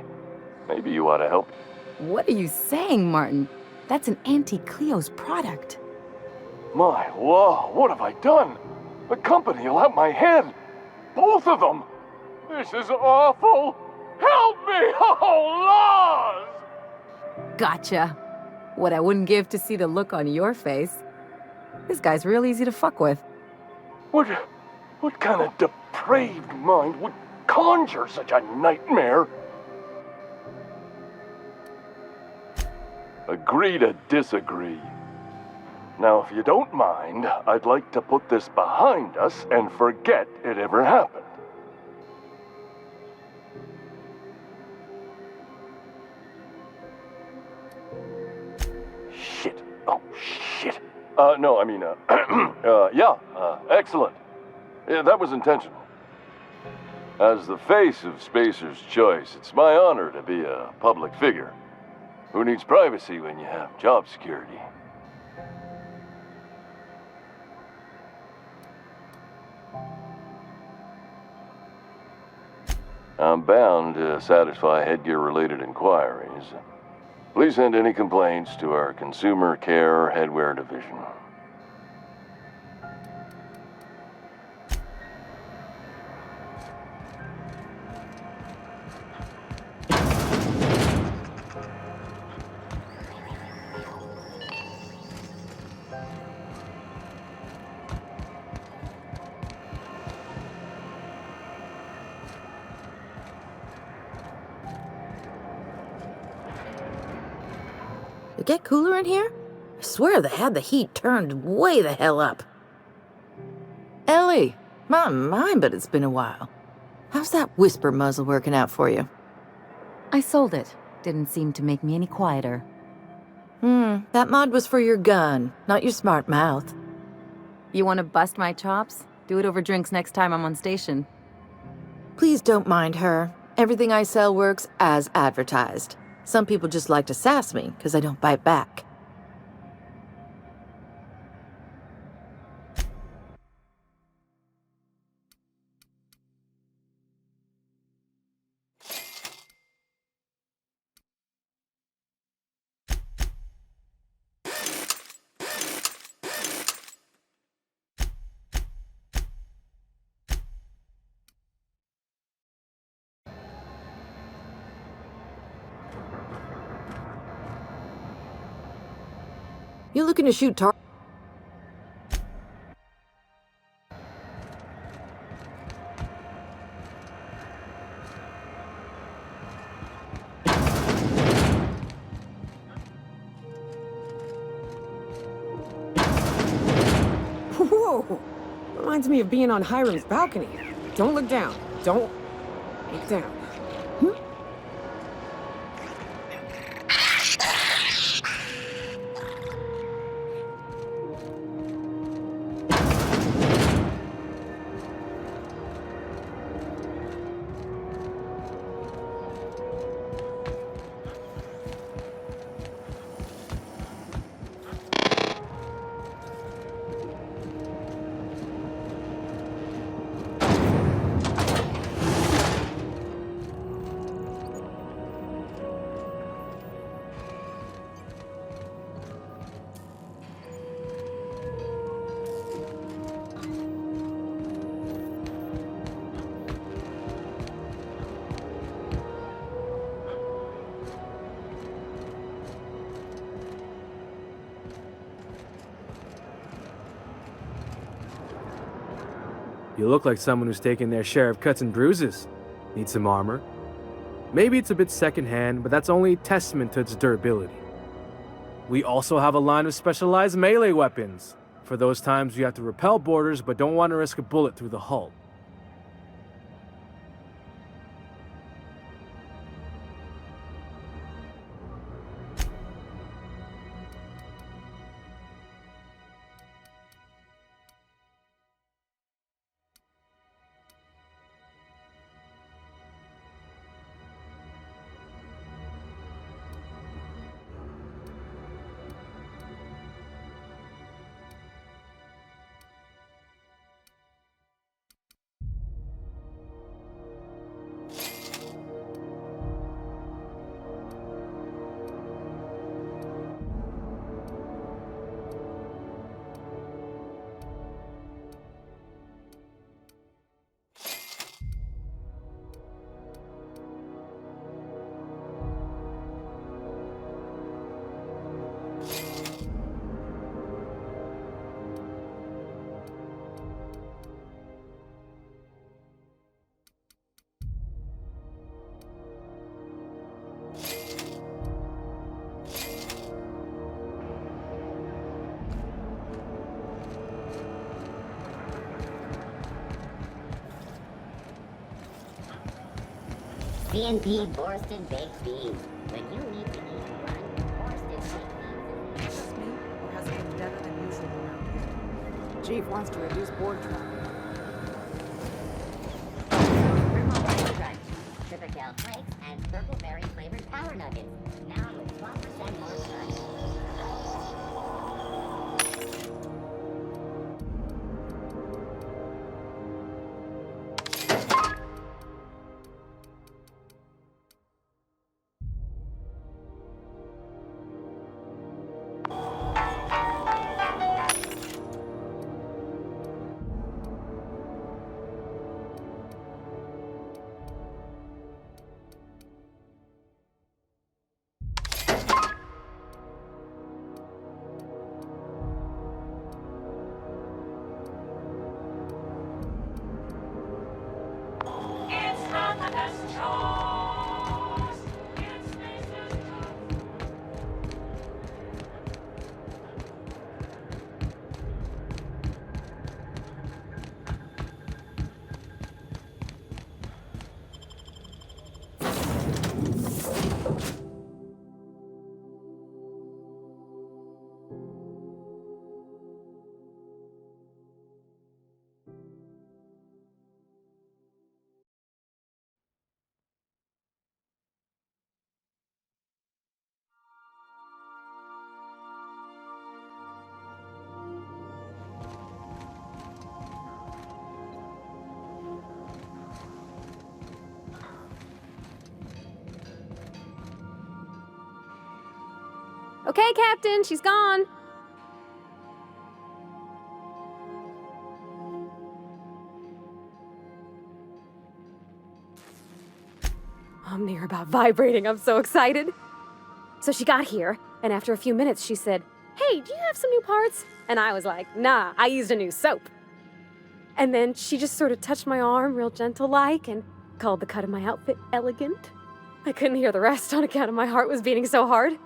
Maybe you ought to help. What are you saying, Martin? That's an Auntie Cleo's product. My law, what have I done? The company will have my head. Both of them. This is awful. Help me! Oh, laws! Gotcha. What I wouldn't give to see the look on your face. This guy's real easy to fuck with. What kind of depraved mind would conjure such a nightmare? Agree to disagree. Now, if you don't mind, I'd like to put this behind us and forget it ever happened. Shit. Oh, shit. No, I mean, excellent. Yeah, that was intentional. As the face of Spacer's Choice, it's my honor to be a public figure. Who needs privacy when you have job security? I'm bound to satisfy headgear-related inquiries. Please send any complaints to our Consumer Care Headwear Division. It get cooler in here? I swear they had the heat turned way the hell up. Ellie, my mind, but it's been a while. How's that whisper muzzle working out for you? I sold it. Didn't seem to make me any quieter. That mod was for your gun, not your smart mouth. You want to bust my chops? Do it over drinks next time I'm on station. Please don't mind her. Everything I sell works as advertised. Some people just like to sass me because I don't bite back. You looking to shoot tar- Whoa! Reminds me of being on Hiram's balcony. Don't look down. Don't look down. You look like someone who's taken their share of cuts and bruises. Need some armor? Maybe it's a bit secondhand, but that's only a testament to its durability. We also have a line of specialized melee weapons, for those times you have to repel boarders but don't want to risk a bullet through the hull. C&P Borston Baked Beans. When you need to eat one, Borston Baked Beans. Just me, or has it been better than usual around here? Chief wants to reduce board traffic. Crumble Crunch, Triple Flakes, and Purple Berry flavored Power Nuggets. Now with 12% more crunch. Okay, Captain, she's gone. I'm near about vibrating. I'm so excited. So she got here, and after a few minutes, she said, "Hey, do you have some new parts?" And I was like, "Nah, I used a new soap." And then she just sort of touched my arm real gentle-like and called the cut of my outfit elegant. I couldn't hear the rest on account of my heart was beating so hard.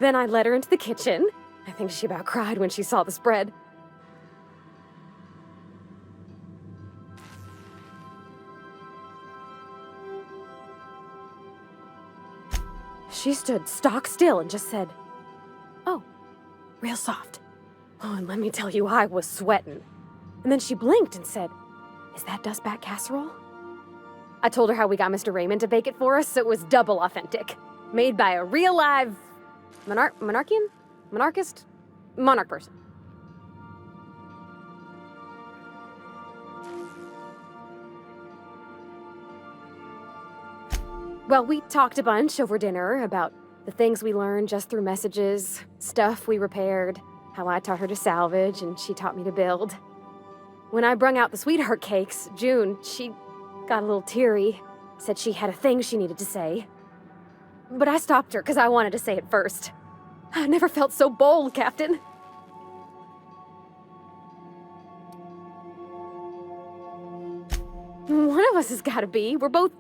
Then I led her into the kitchen. I think she about cried when she saw the spread. She stood stock still and just said, "Oh, real soft." Oh, and let me tell you, I was sweating. And then she blinked and said, "Is that dustback casserole?" I told her how we got Mr. Raymond to bake it for us, so it was double authentic. Made by a real live monarch person. Well, we talked a bunch over dinner about the things we learned just through messages, stuff we repaired, how I taught her to salvage and she taught me to build. When I brung out the sweetheart cakes, June, she got a little teary, said she had a thing she needed to say. But I stopped her because I wanted to say it first. I never felt so bold, Captain. One of us has got to be. We're both...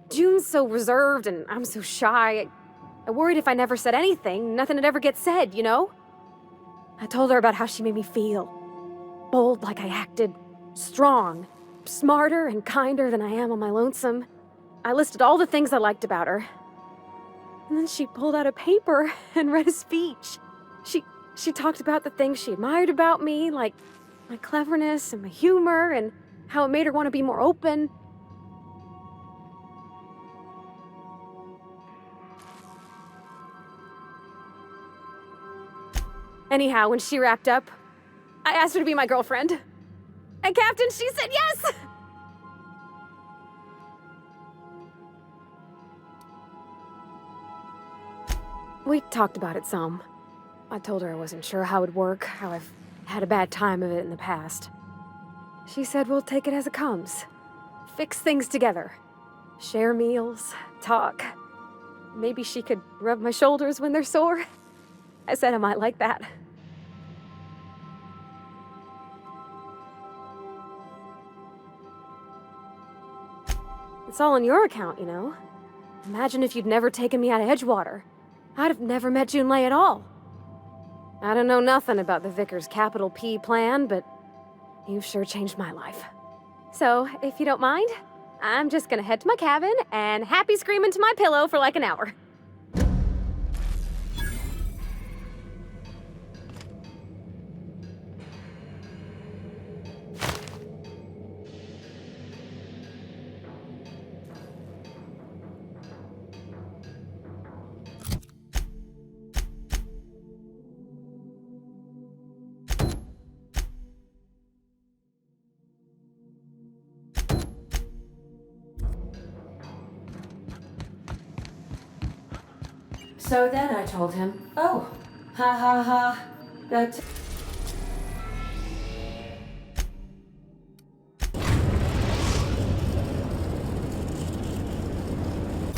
June's so reserved and I'm so shy. I worried if I never said anything, nothing would ever get said, you know? I told her about how she made me feel. Bold like I acted, strong, smarter and kinder than I am on my lonesome. I listed all the things I liked about her. And then she pulled out a paper and read a speech. She talked about the things she admired about me, like my cleverness and my humor, and how it made her want to be more open. Anyhow, when she wrapped up, I asked her to be my girlfriend. And Captain, she said yes! We talked about it some. I told her I wasn't sure how it'd work, how I've had a bad time of it in the past. She said we'll take it as it comes. Fix things together. Share meals, talk. Maybe she could rub my shoulders when they're sore. I said I might like that. It's all on your account, you know? Imagine if you'd never taken me out of Edgewater. I'd have never met Junlei at all. I don't know nothing about the Vickers capital P plan, but you've sure changed my life. So, if you don't mind, I'm just gonna head to my cabin and happy scream into my pillow for like an hour. So then I told him, "Oh, ha ha ha, that..."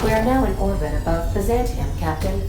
We are now in orbit above Byzantium, Captain.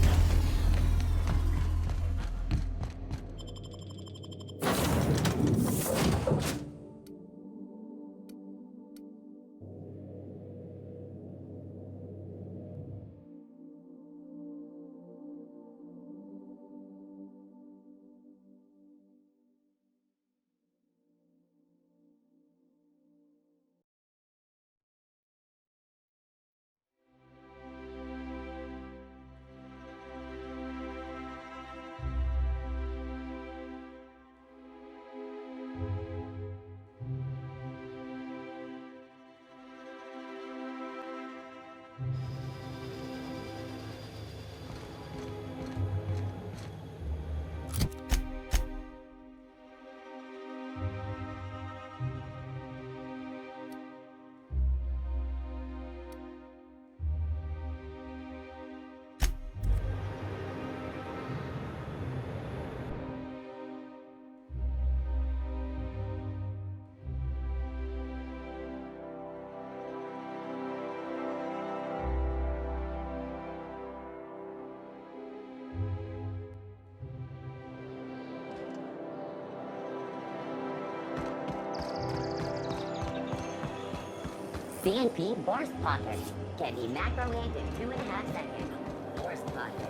CNP Borscht Potter can be microwaved in 2.5 seconds. Borscht Potter.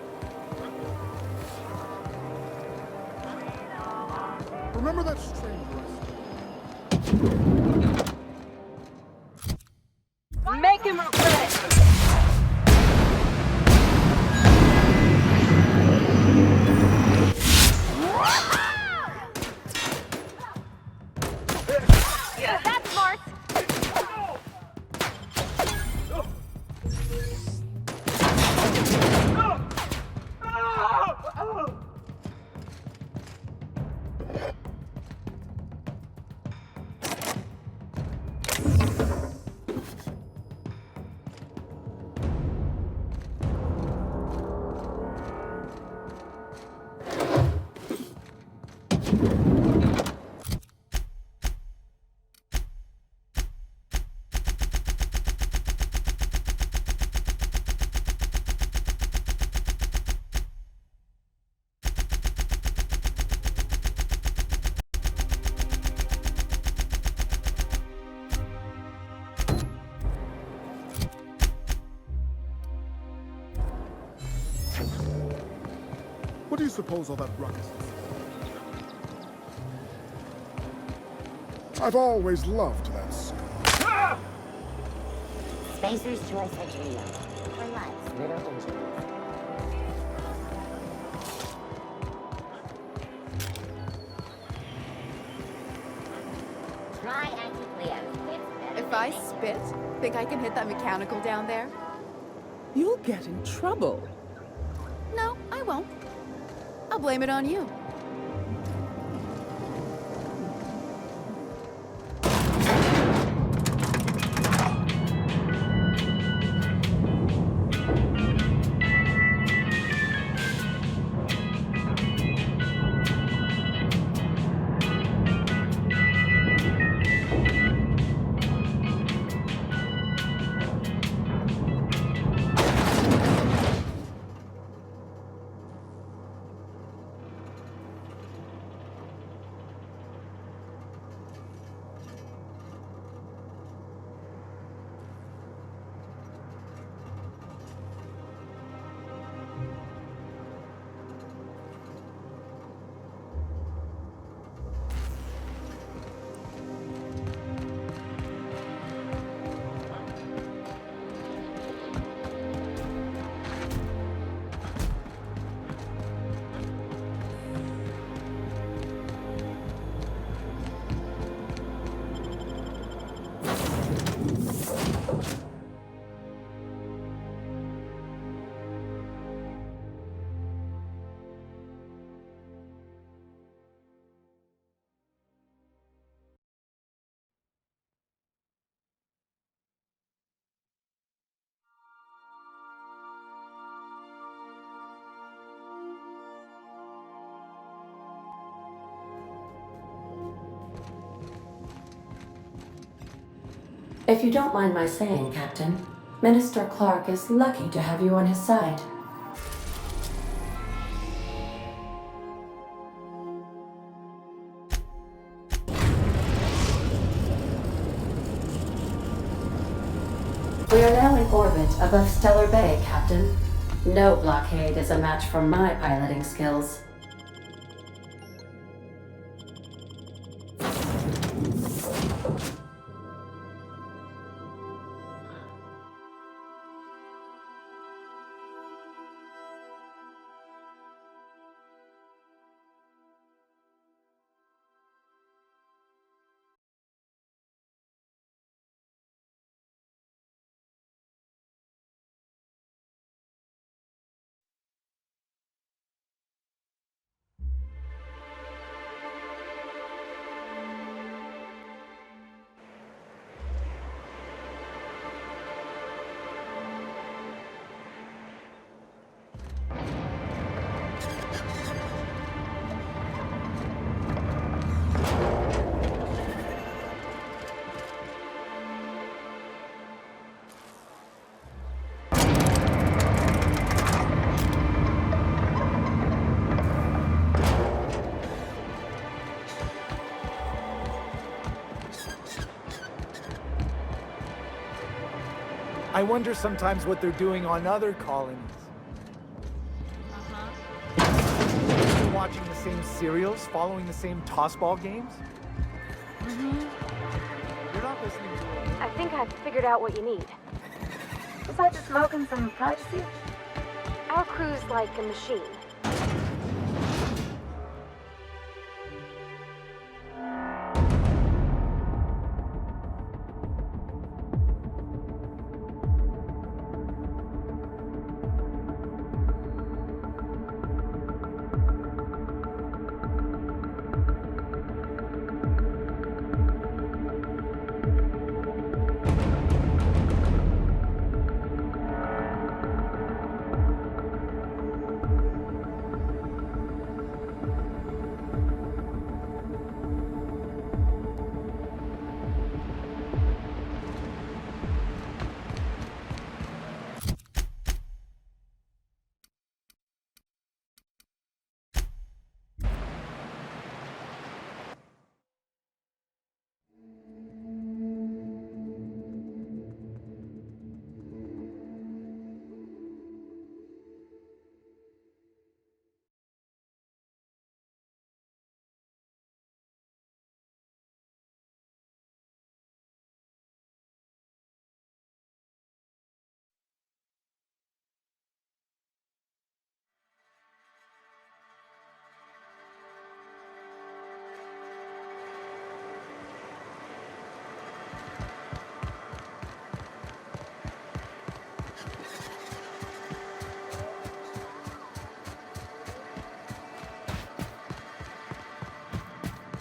Remember that strange recipe? Make him regret it! That's smart! What do you suppose all that ruckus is? I've always loved that suit. Spacer's Choice Adrenal. For life's little injuries. Try Anti-Cleo. If I spit, think I can hit that mechanical down there? You'll get in trouble. No, I won't. I'll blame it on you. If you don't mind my saying, Captain, Minister Clark is lucky to have you on his side. We are now in orbit above Stellar Bay, Captain. No blockade is a match for my piloting skills. wonder sometimes what they're doing on other colonies. Watching the same serials, following the same tossball games? You're not listening to it. I think I've figured out what you need. Besides the smoke and some privacy? Our crew's like a machine.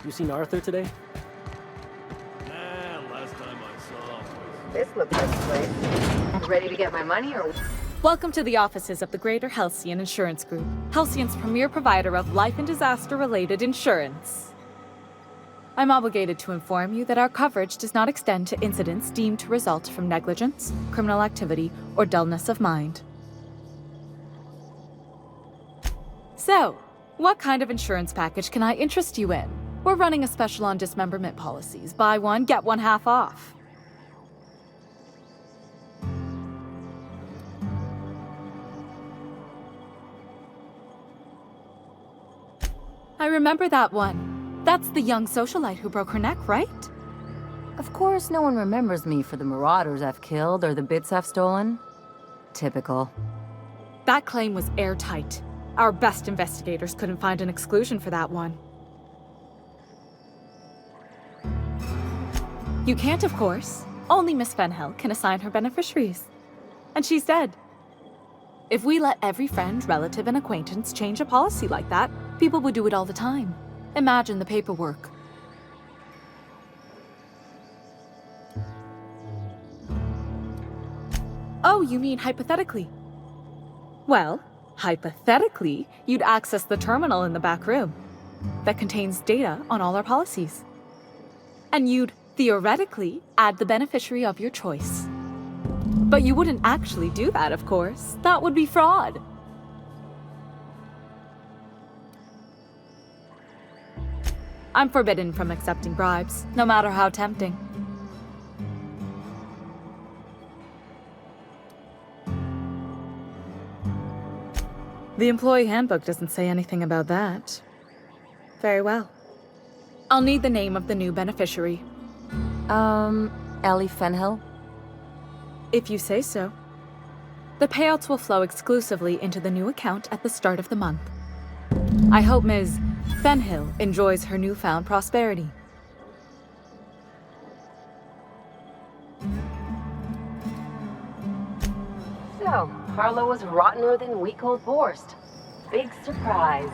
You seen Arthur today? Last time I saw him was... This looks like a place. Ready to get my money or... Welcome to the offices of the Greater Halcyon Insurance Group, Halcyon's premier provider of life and disaster-related insurance. I'm obligated to inform you that our coverage does not extend to incidents deemed to result from negligence, criminal activity, or dullness of mind. So, what kind of insurance package can I interest you in? We're running a special on dismemberment policies. Buy one, get one half off. I remember that one. That's the young socialite who broke her neck, right? Of course, no one remembers me for the marauders I've killed or the bits I've stolen. Typical. That claim was airtight. Our best investigators couldn't find an exclusion for that one. You can't, of course. Only Miss Fenhill can assign her beneficiaries. And she's dead. If we let every friend, relative, and acquaintance change a policy like that, people would do it all the time. Imagine the paperwork. Oh, you mean hypothetically? Well, hypothetically, you'd access the terminal in the back room that contains data on all our policies. And you'd theoretically add the beneficiary of your choice. But you wouldn't actually do that, of course. That would be fraud. I'm forbidden from accepting bribes, no matter how tempting. The employee handbook doesn't say anything about that. Very well. I'll need the name of the new beneficiary. Ellie Fenhill? If you say so. The payouts will flow exclusively into the new account at the start of the month. I hope Ms. Fenhill enjoys her newfound prosperity. So, Harlow was rottener than week-old Borst. Big surprise.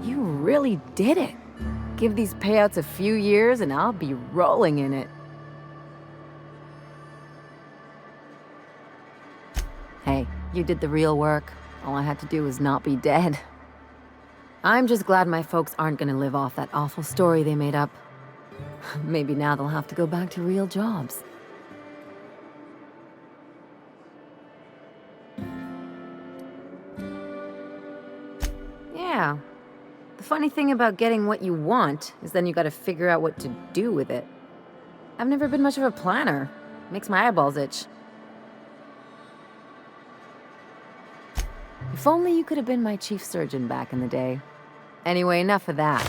You really did it. Give these payouts a few years and I'll be rolling in it. Hey, you did the real work. All I had to do was not be dead. I'm just glad my folks aren't gonna live off that awful story they made up. Maybe now they'll have to go back to real jobs. Yeah. The funny thing about getting what you want is then you gotta figure out what to do with it. I've never been much of a planner. Makes my eyeballs itch. If only you could have been my chief surgeon back in the day. Anyway, enough of that.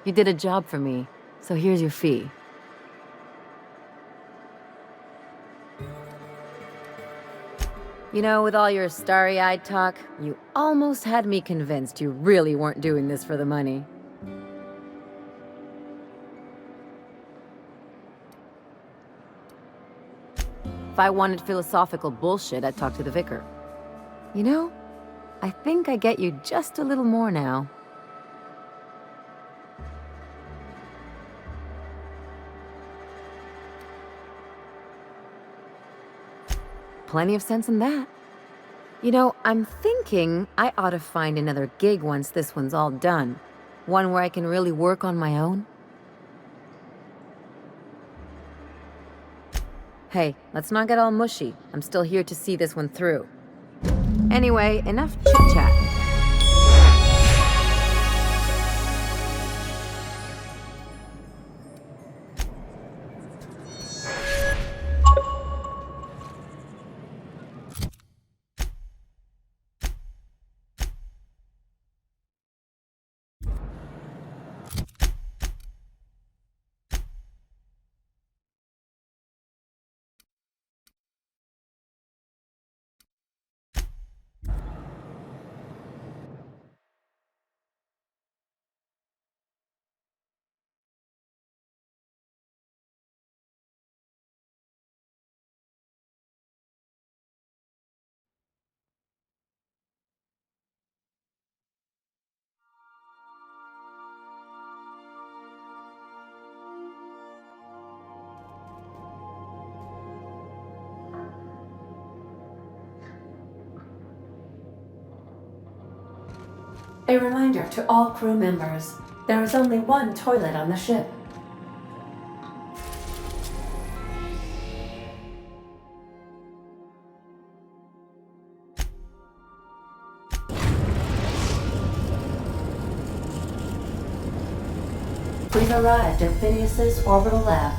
You did a job for me, so here's your fee. You know, with all your starry-eyed talk, you almost had me convinced you really weren't doing this for the money. If I wanted philosophical bullshit, I'd talk to the vicar. You know, I think I get you just a little more now. Plenty of sense in that. You know, I'm thinking I ought to find another gig once this one's all done. One where I can really work on my own. Hey, let's not get all mushy. I'm still here to see this one through. Anyway, enough chit-chat. A reminder to all crew members, there is only one toilet on the ship. We've arrived at Phineas's orbital lab.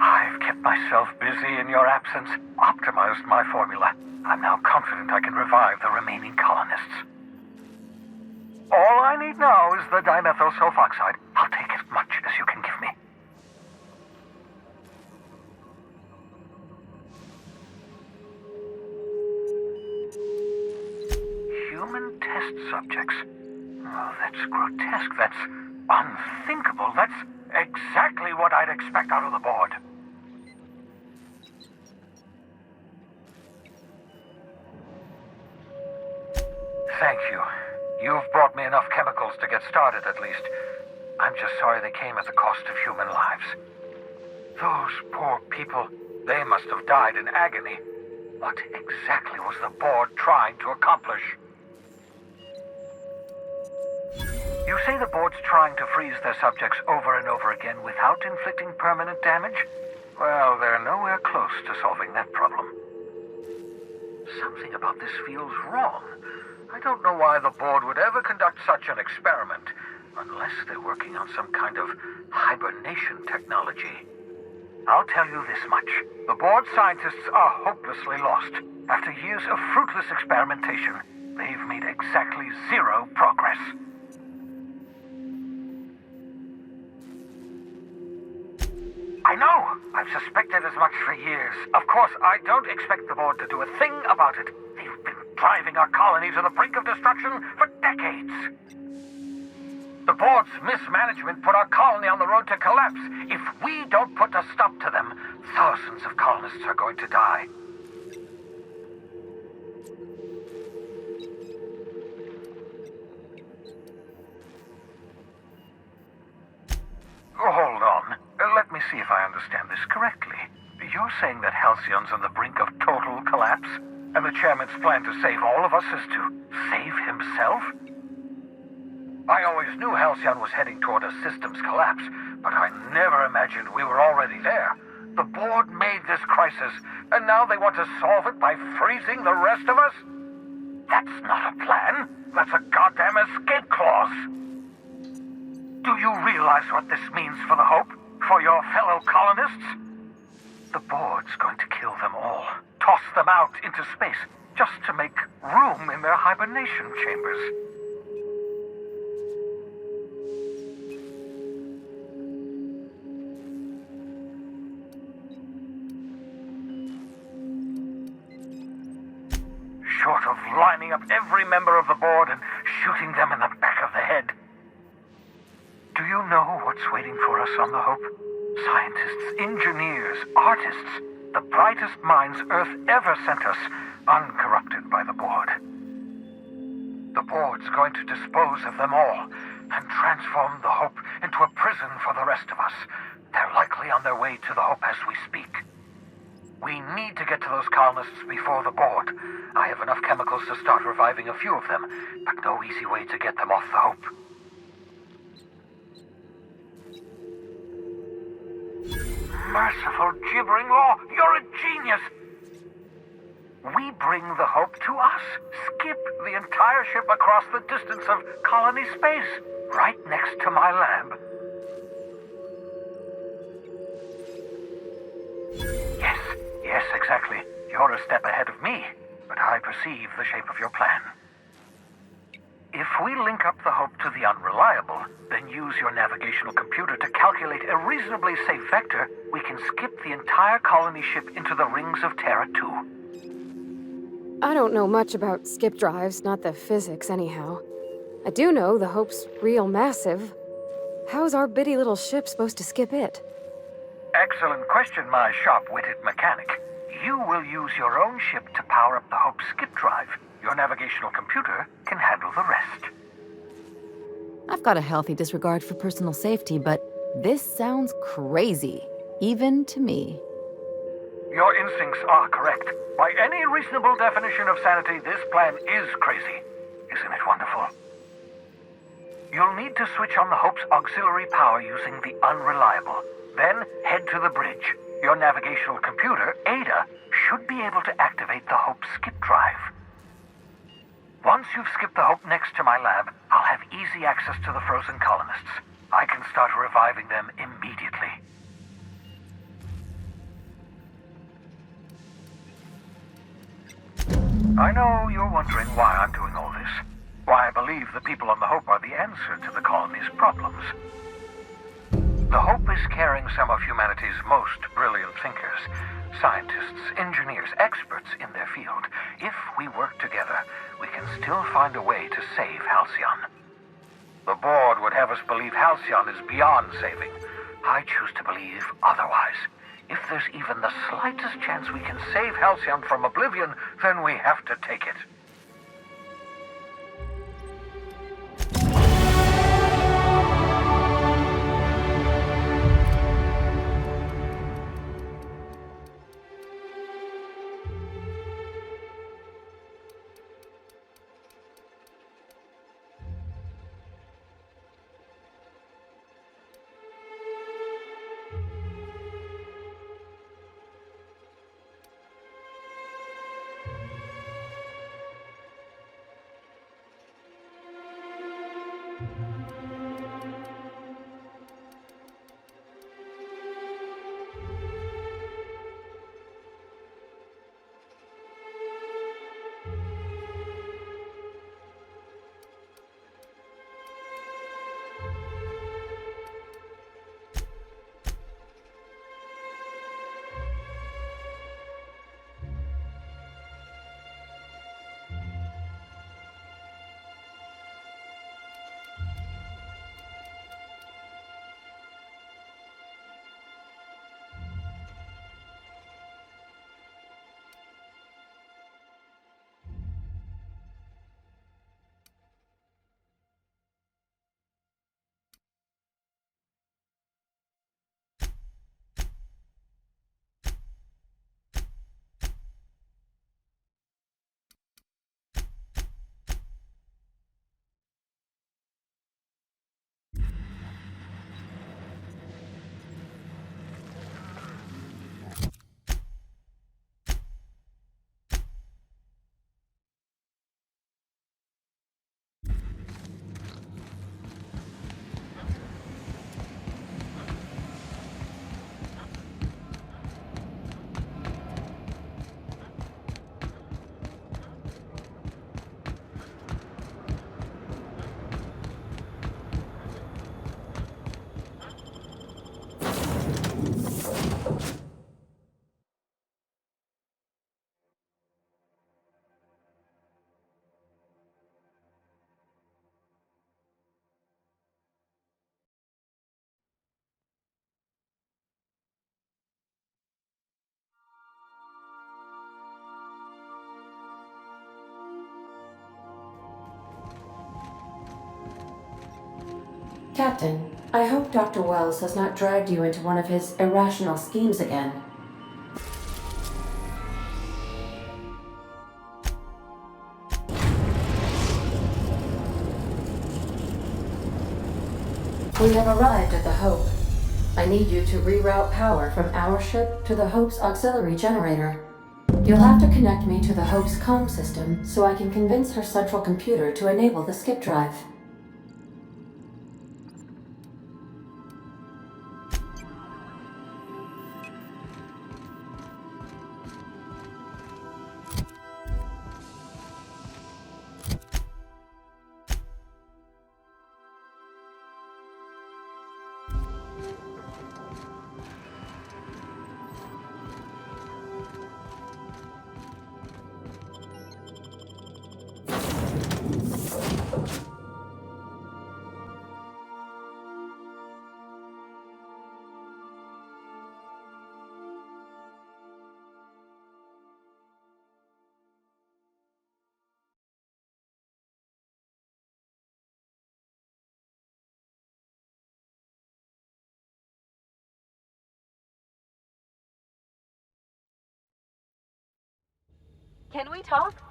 I've kept myself busy in your absence, optimized my formula. I'm now confident I can revive the remaining colonists. All I need now is the dimethyl sulfoxide. I'll take as much as you can give me. Human test subjects. Oh, that's grotesque. That's unthinkable. That's exactly what I'd expect out of the board. Thank you. You've brought me enough chemicals to get started, at least. I'm just sorry they came at the cost of human lives. Those poor people, they must have died in agony. What exactly was the board trying to accomplish? You say the board's trying to freeze their subjects over and over again without inflicting permanent damage? Well, they're nowhere close to solving that problem. Something about this feels wrong. I don't know why the board would ever conduct such an experiment, unless they're working on some kind of hibernation technology. I'll tell you this much. The board scientists are hopelessly lost. After years of fruitless experimentation, they've made exactly 0 progress. I know! I've suspected as much for years. Of course, I don't expect the board to do a thing about it. They've been driving our colony to the brink of destruction for decades. The board's mismanagement put our colony on the road to collapse. If we don't put a stop to them, thousands of colonists are going to die. Hold on. Let me see if I understand this correctly. You're saying that Halcyon's on the brink of total collapse? And the chairman's plan to save all of us is to save himself? I always knew Halcyon was heading toward a systems collapse, but I never imagined we were already there. The board made this crisis, and now they want to solve it by freezing the rest of us? That's not a plan. That's a goddamn escape clause. Do you realize what this means for the Hope? For your fellow colonists? The board's going to kill them all. Toss them out into space, just to make room in their hibernation chambers. Short of lining up every member of the board and shooting them in the back of the head. Do you know what's waiting for us on the Hope? Scientists, engineers, artists, the brightest minds Earth ever sent us, uncorrupted by the board. The board's going to dispose of them all and transform the Hope into a prison for the rest of us. They're likely on their way to the Hope as we speak. We need to get to those colonists before the board. I have enough chemicals to start reviving a few of them, but no easy way to get them off the Hope. Merciful gibbering law, you're a genius! We bring the Hope to us. Skip the entire ship across the distance of colony space, right next to my lab. Yes, exactly. You're a step ahead of me, but I perceive the shape of your plan. If we link up the Hope to the Unreliable, then use your navigational computer to calculate a reasonably safe vector, we can skip the entire colony ship into the rings of Terra 2. I don't know much about skip drives, not the physics anyhow. I do know the Hope's real massive. How's our bitty little ship supposed to skip it? Excellent question, my sharp-witted mechanic. You will use your own ship to power up the Hope's skip drive. Your navigational computer can handle the rest. I've got a healthy disregard for personal safety, but this sounds crazy, even to me. Your instincts are correct. By any reasonable definition of sanity, this plan is crazy. Isn't it wonderful? You'll need to switch on the Hope's auxiliary power using the Unreliable. Then head to the bridge. Your navigational computer, Ada, should be able to activate the Hope's skip drive. Once you've skipped the Hope next to my lab, I'll have easy access to the frozen colonists. I can start reviving them immediately. I know you're wondering why I'm doing all this. Why I believe the people on the Hope are the answer to the colony's problems. The Hope is carrying some of humanity's most brilliant thinkers, scientists, engineers, experts in their field. If we work together, we can still find a way to save Halcyon. The board would have us believe Halcyon is beyond saving. I choose to believe otherwise. If there's even the slightest chance we can save Halcyon from oblivion, then we have to take it. Captain, I hope Dr. Wells has not dragged you into one of his irrational schemes again. We have arrived at the Hope. I need you to reroute power from our ship to the Hope's auxiliary generator. You'll have to connect me to the Hope's comm system so I can convince her central computer to enable the skip drive. Can we talk?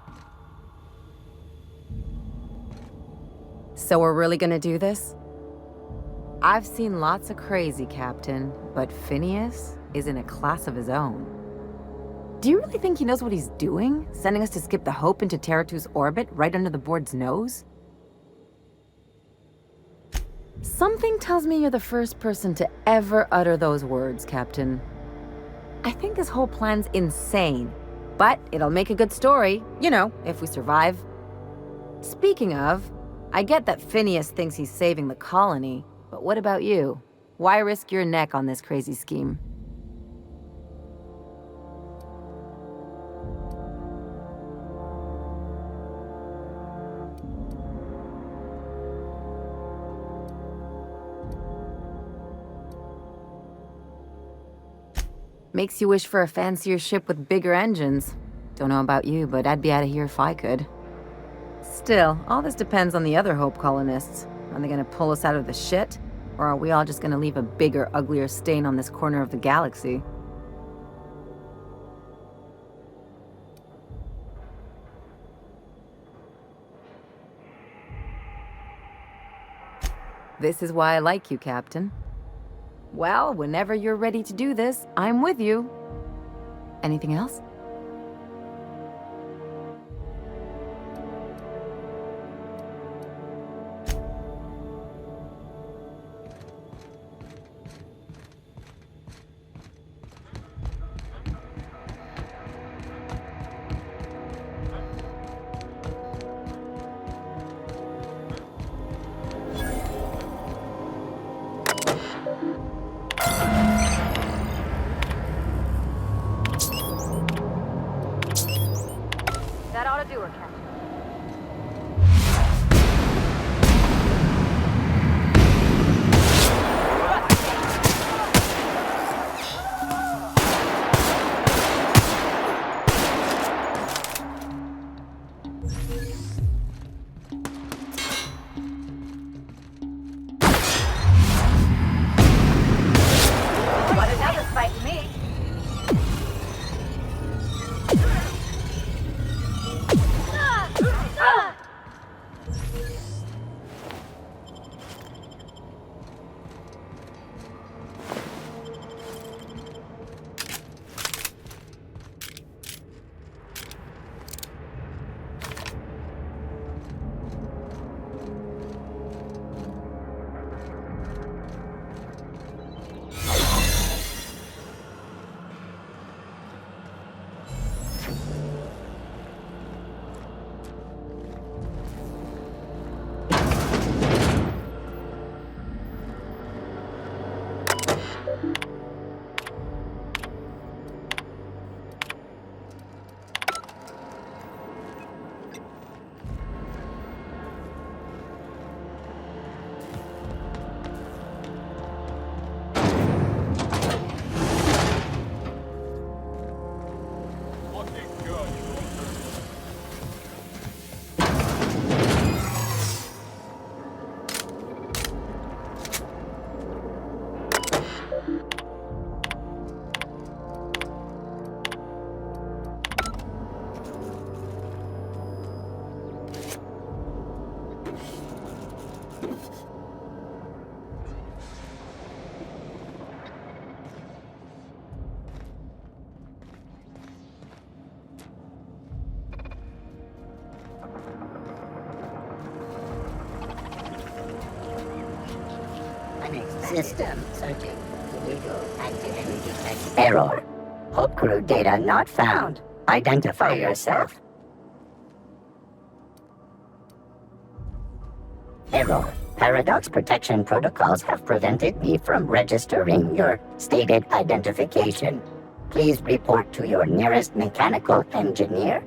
So we're really gonna do this? I've seen lots of crazy, Captain, but Phineas is in a class of his own. Do you really think he knows what he's doing? Sending us to skip the Hope into Terra-2's orbit right under the board's nose? Something tells me you're the first person to ever utter those words, Captain. I think this whole plan's insane, but it'll make a good story, you know, if we survive. Speaking of, I get that Phineas thinks he's saving the colony, but what about you? Why risk your neck on this crazy scheme? Makes you wish for a fancier ship with bigger engines. Don't know about you, but I'd be out of here if I could. Still, all this depends on the other Hope colonists. Are they gonna pull us out of the shit? Or are we all just gonna leave a bigger, uglier stain on this corner of the galaxy? This is why I like you, Captain. Well, whenever you're ready to do this, I'm with you. Anything else? That ought to do her, Captain. What another fight me? System searching. Illegal activity detected. Error. Hope crew data not found. Identify yourself. Error. Paradox protection protocols have prevented me from registering your stated identification. Please report to your nearest mechanical engineer.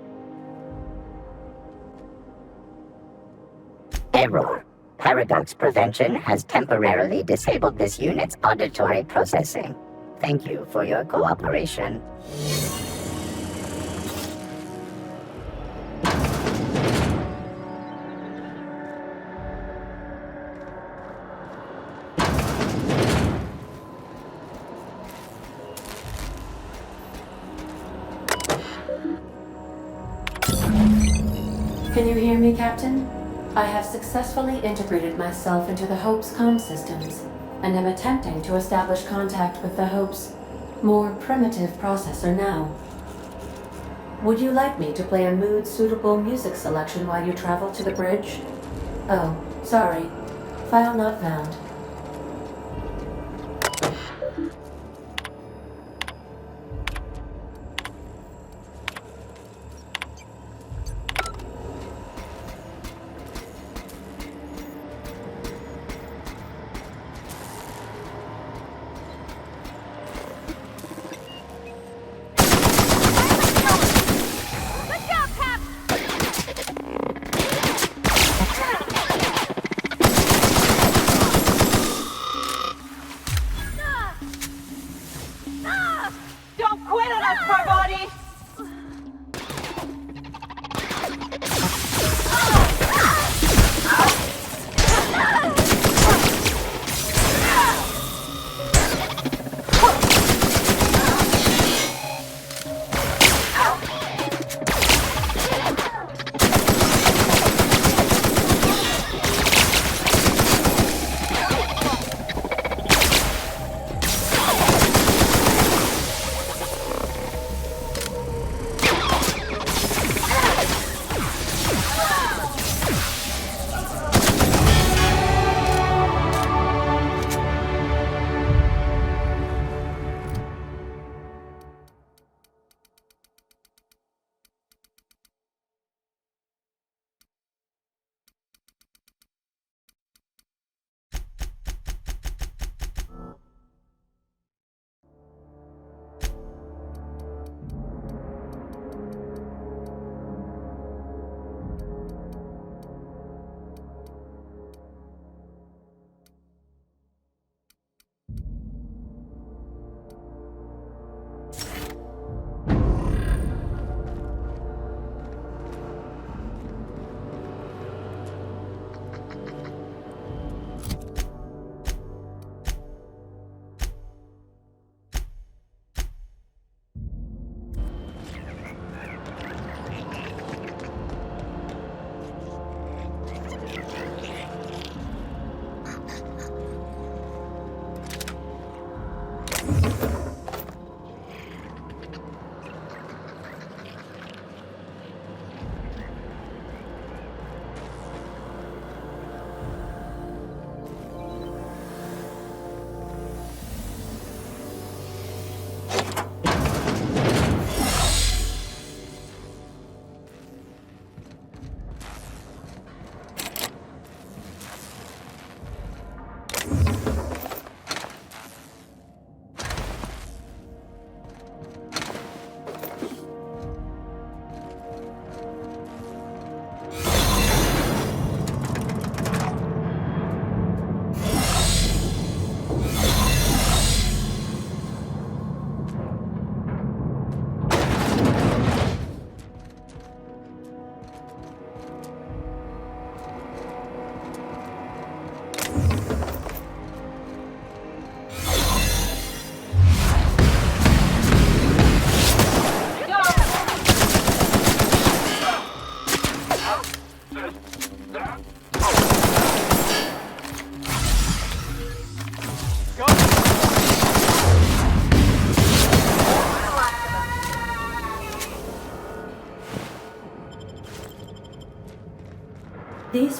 Error. Paradox Prevention has temporarily disabled this unit's auditory processing. Thank you for your cooperation. Can you hear me, Captain? I have successfully integrated myself into the Hope's comm systems, and am attempting to establish contact with the Hope's more primitive processor now. Would you like me to play a mood-suitable music selection while you travel to the bridge? Oh, sorry. File not found.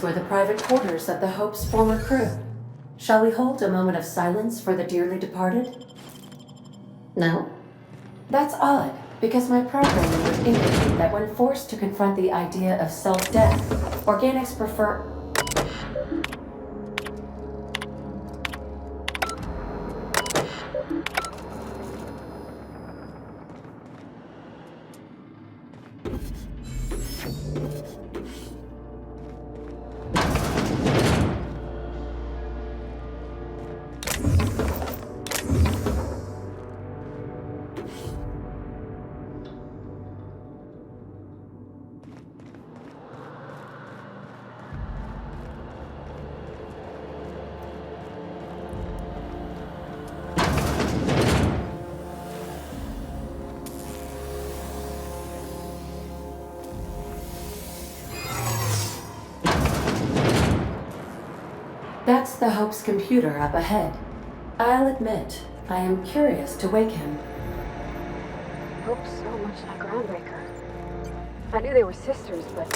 These were the private quarters of the Hope's former crew. Shall we hold a moment of silence for the dearly departed? No? That's odd, because my programming would indicate that when forced to confront the idea of self-death, organics prefer... That's the Hope's computer up ahead. I'll admit, I am curious to wake him. Hope so much like Groundbreaker. I knew they were sisters, but...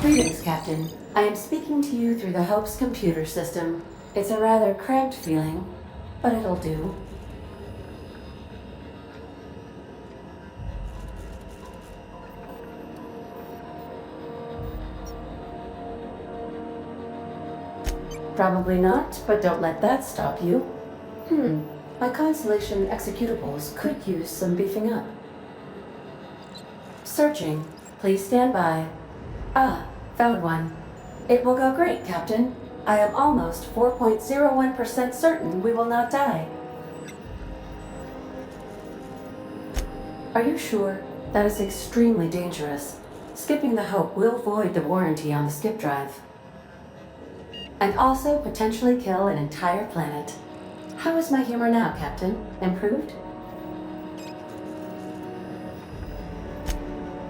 Greetings, Captain. I am speaking to you through the Hope's computer system. It's a rather cramped feeling, but it'll do. Probably not, but don't let that stop you. My Constellation executables could use some beefing up. Searching. Please stand by. Ah, found one. It will go great, Captain. I am almost 4.01% certain we will not die. Are you sure? That is extremely dangerous. Skipping the Hope will void the warranty on the skip drive. And also potentially kill an entire planet. How is my humor now, Captain? Improved?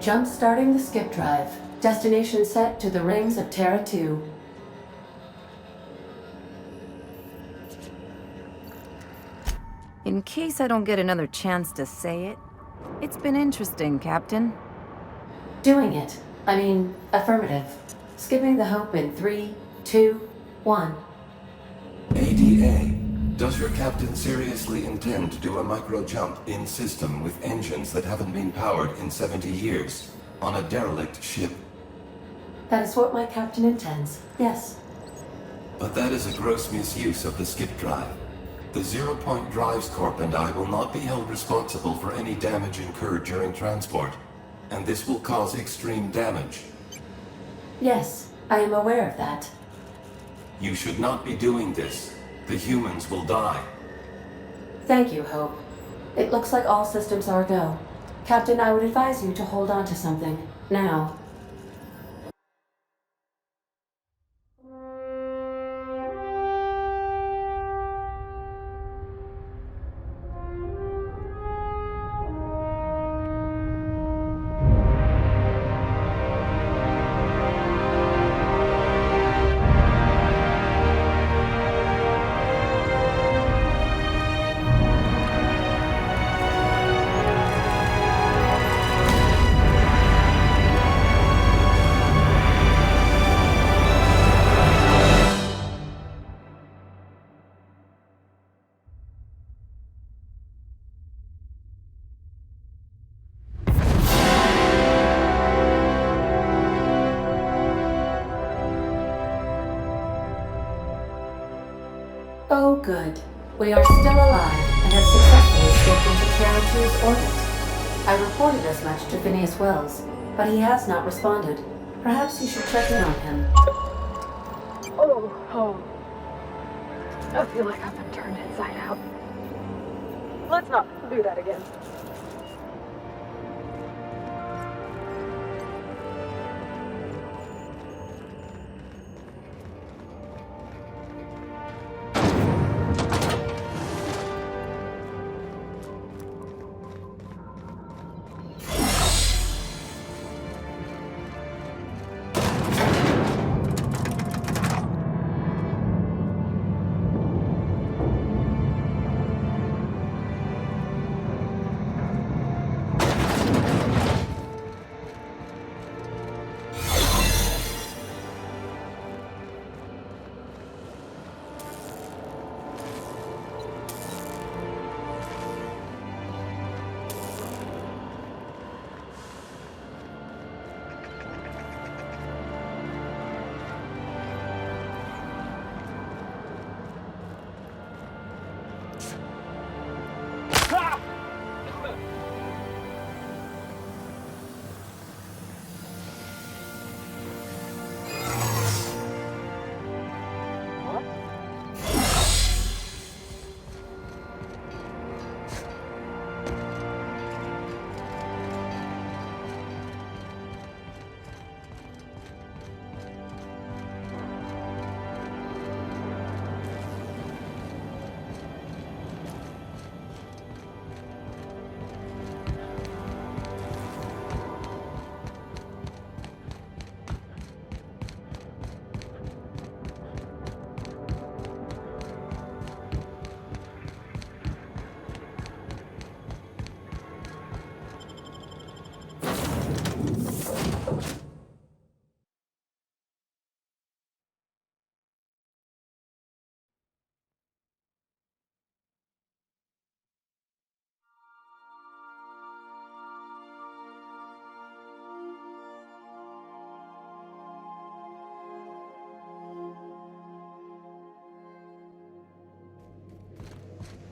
Jump-starting the skip drive. Destination set to the rings of Terra 2. In case I don't get another chance to say it, it's been interesting, Captain. Doing it. I mean, affirmative. Skipping the Hope in 3, 2, 1. ADA, does your captain seriously intend to do a micro-jump in system with engines that haven't been powered in 70 years on a derelict ship? That is what my captain intends, yes. But that is a gross misuse of the skip drive. The Zero Point Drives Corp and I will not be held responsible for any damage incurred during transport, and this will cause extreme damage. Yes, I am aware of that. You should not be doing this. The humans will die. Thank you, Hope. It looks like all systems are go. Captain, I would advise you to hold on to something. Now. Oh, good. We are still alive and have successfully escaped into Terra 2's orbit. I reported as much to Phineas Wells, but he has not responded. Perhaps you should check in on him. Oh. I feel like I've been turned inside out. Let's not do that again.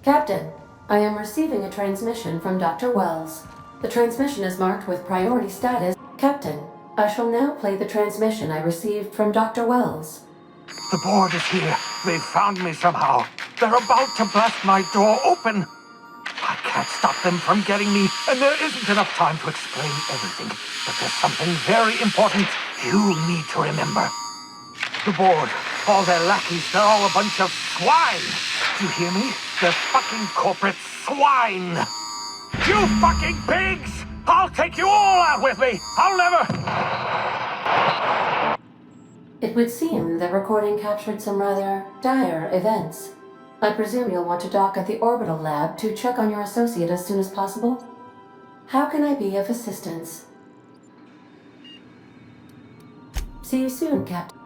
Captain, I am receiving a transmission from Dr. Wells. The transmission is marked with priority status. Captain, I shall now play the transmission I received from Dr. Wells. The board is here. They've found me somehow. They're about to blast my door open. I can't stop them from getting me, and there isn't enough time to explain everything. But there's something very important you need to remember. The board, all their lackeys, they're all a bunch of swine. Do you hear me? They're fucking corporate swine. You fucking pigs! I'll take you all out with me! I'll never... It would seem the recording captured some rather dire events. I presume you'll want to dock at the orbital lab to check on your associate as soon as possible? How can I be of assistance? See you soon, Captain.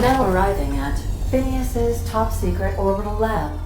Now arriving at Phineas's top-secret orbital lab.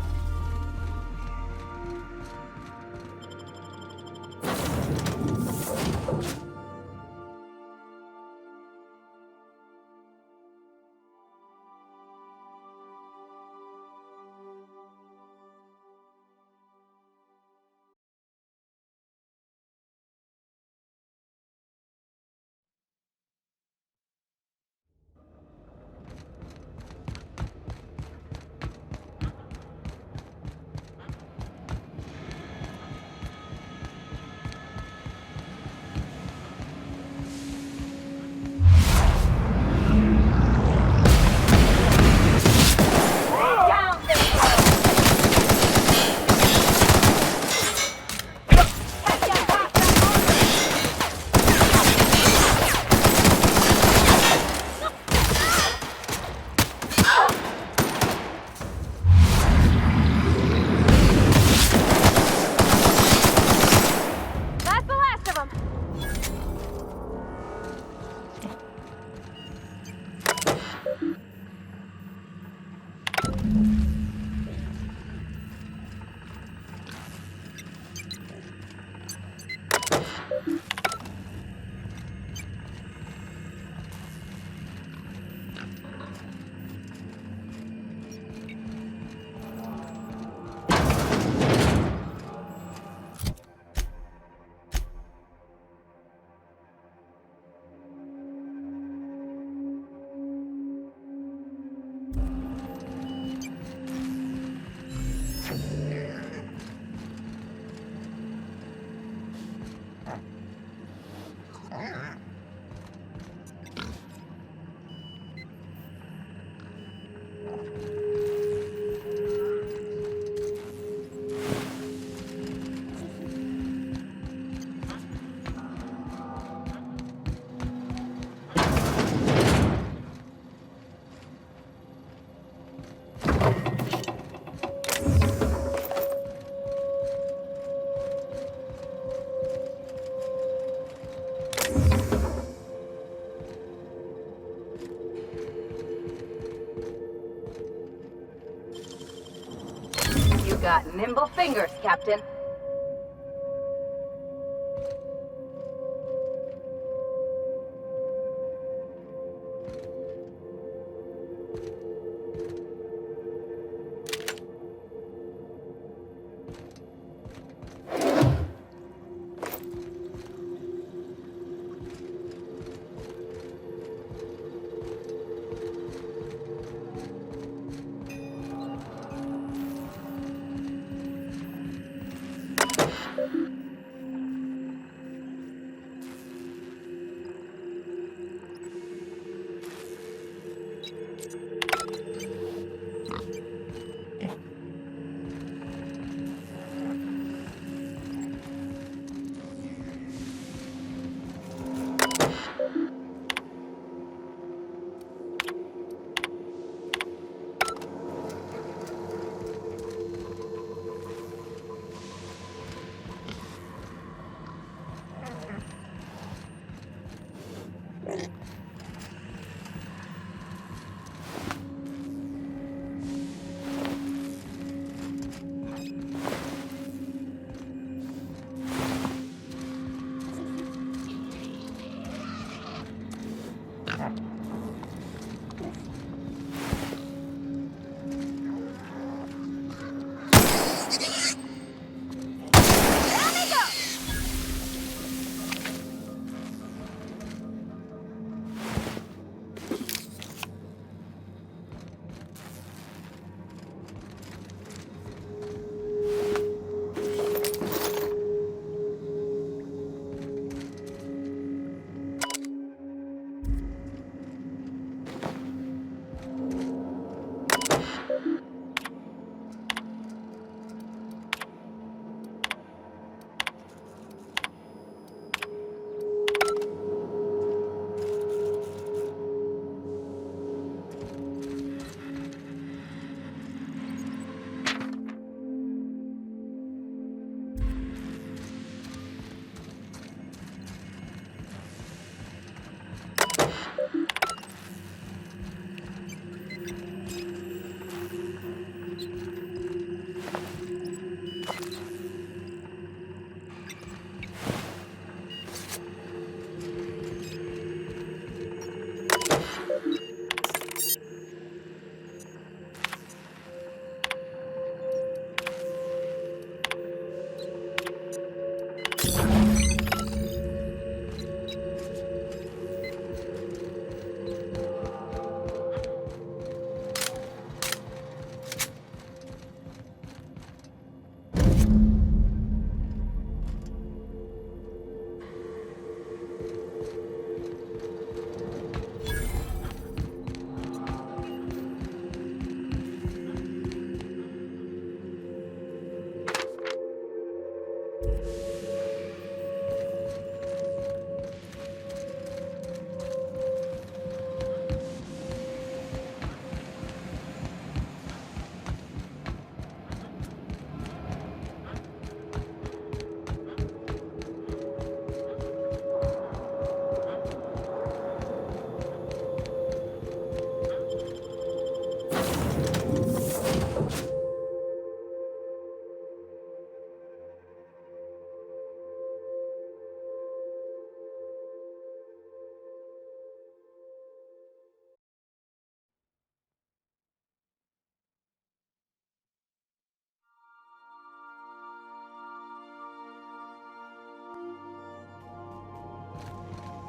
Got nimble fingers, Captain.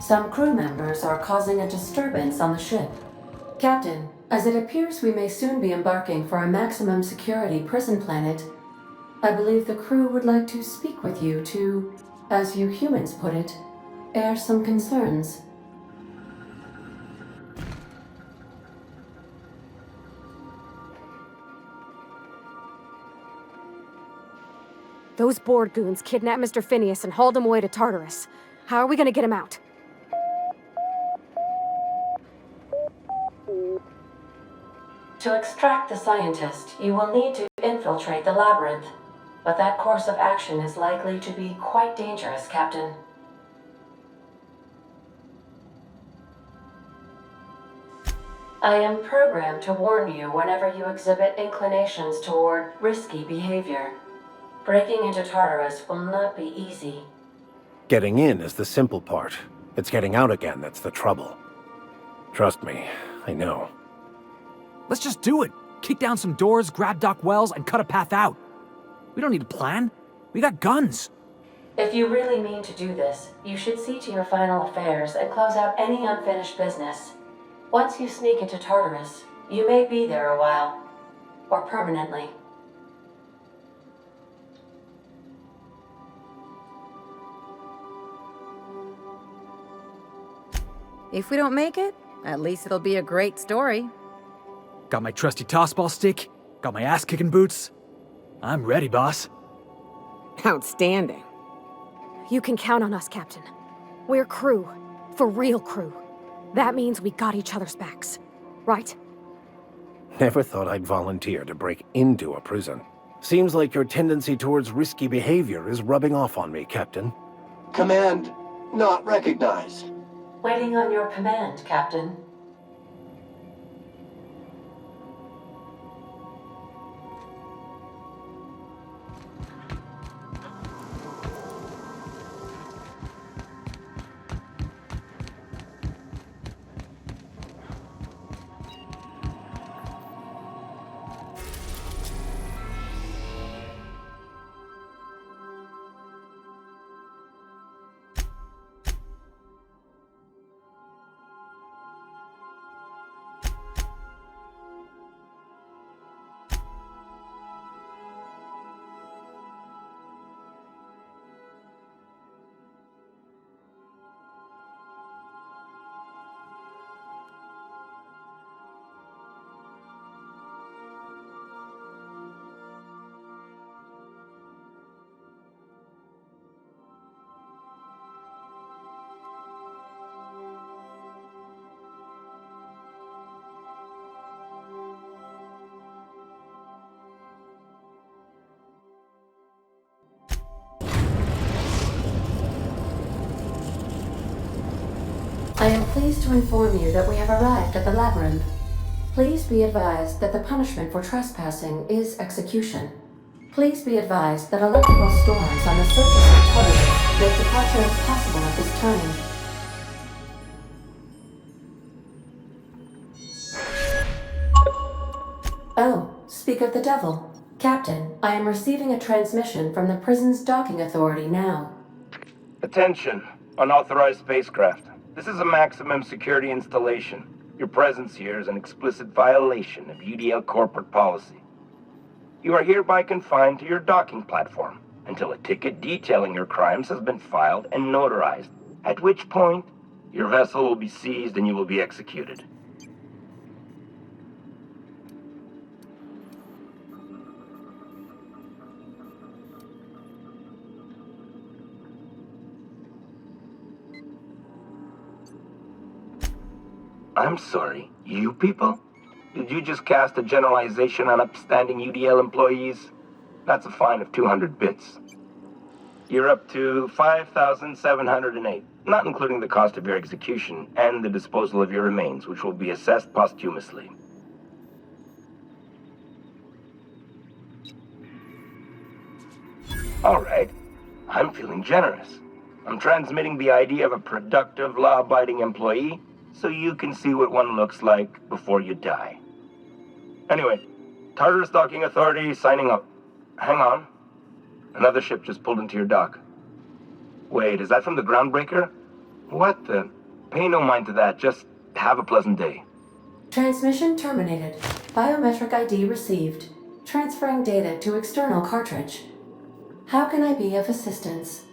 Some crew members are causing a disturbance on the ship. Captain, as it appears we may soon be embarking for a maximum security prison planet, I believe the crew would like to speak with you to, as you humans put it, air some concerns. Those board goons kidnapped Mr. Phineas and hauled him away to Tartarus. How are we gonna get him out? To extract the scientist, you will need to infiltrate the labyrinth. But that course of action is likely to be quite dangerous, Captain. I am programmed to warn you whenever you exhibit inclinations toward risky behavior. Breaking into Tartarus will not be easy. Getting in is the simple part. It's getting out again that's the trouble. Trust me, I know. Let's just do it. Kick down some doors, grab Doc Wells, and cut a path out. We don't need a plan. We got guns. If you really mean to do this, you should see to your final affairs and close out any unfinished business. Once you sneak into Tartarus, you may be there a while. Or permanently. If we don't make it, at least it'll be a great story. Got my trusty tossball stick, got my ass-kicking boots. I'm ready, boss. Outstanding. You can count on us, Captain. We're crew. For real crew. That means we got each other's backs. Right? Never thought I'd volunteer to break into a prison. Seems like your tendency towards risky behavior is rubbing off on me, Captain. Command not recognized. Waiting on your command, Captain. I am pleased to inform you that we have arrived at the labyrinth. Please be advised that the punishment for trespassing is execution. Please be advised that electrical storms on the surface of Tartarus make departure impossible at this time. Oh, speak of the devil. Captain, I am receiving a transmission from the prison's docking authority now. Attention, unauthorized spacecraft. This is a maximum security installation. Your presence here is an explicit violation of UDL corporate policy. You are hereby confined to your docking platform until a ticket detailing your crimes has been filed and notarized, at which point your vessel will be seized and you will be executed. I'm sorry, you people? Did you just cast a generalization on upstanding UDL employees? That's a fine of 200 bits. You're up to 5,708, not including the cost of your execution and the disposal of your remains, which will be assessed posthumously. All right. I'm feeling generous. I'm transmitting the idea of a productive, law-abiding employee so you can see what one looks like before you die. Anyway, Tartarus Docking Authority signing up. Hang on. Another ship just pulled into your dock. Wait, is that from the Groundbreaker? What the? Pay no mind to that. Just have a pleasant day. Transmission terminated. Biometric ID received. Transferring data to external cartridge. How can I be of assistance?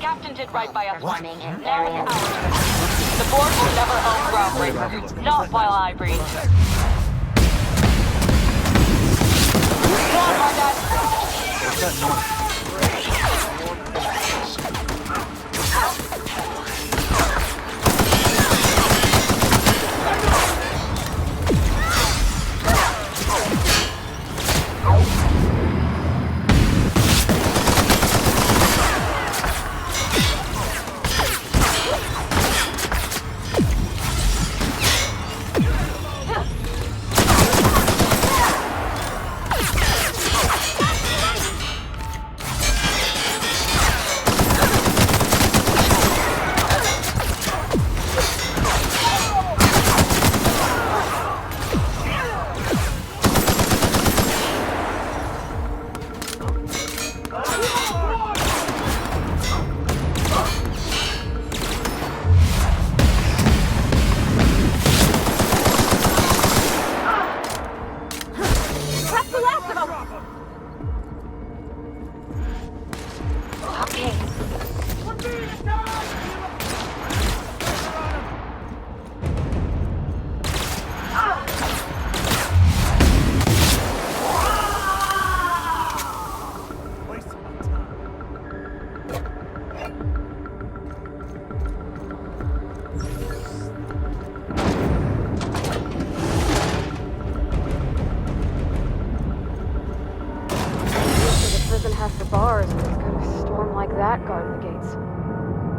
Captain did right by us. Now it's our turn. The board will never own Groundbreaker. Not while I breathe. Come on, Margot. What's that noise?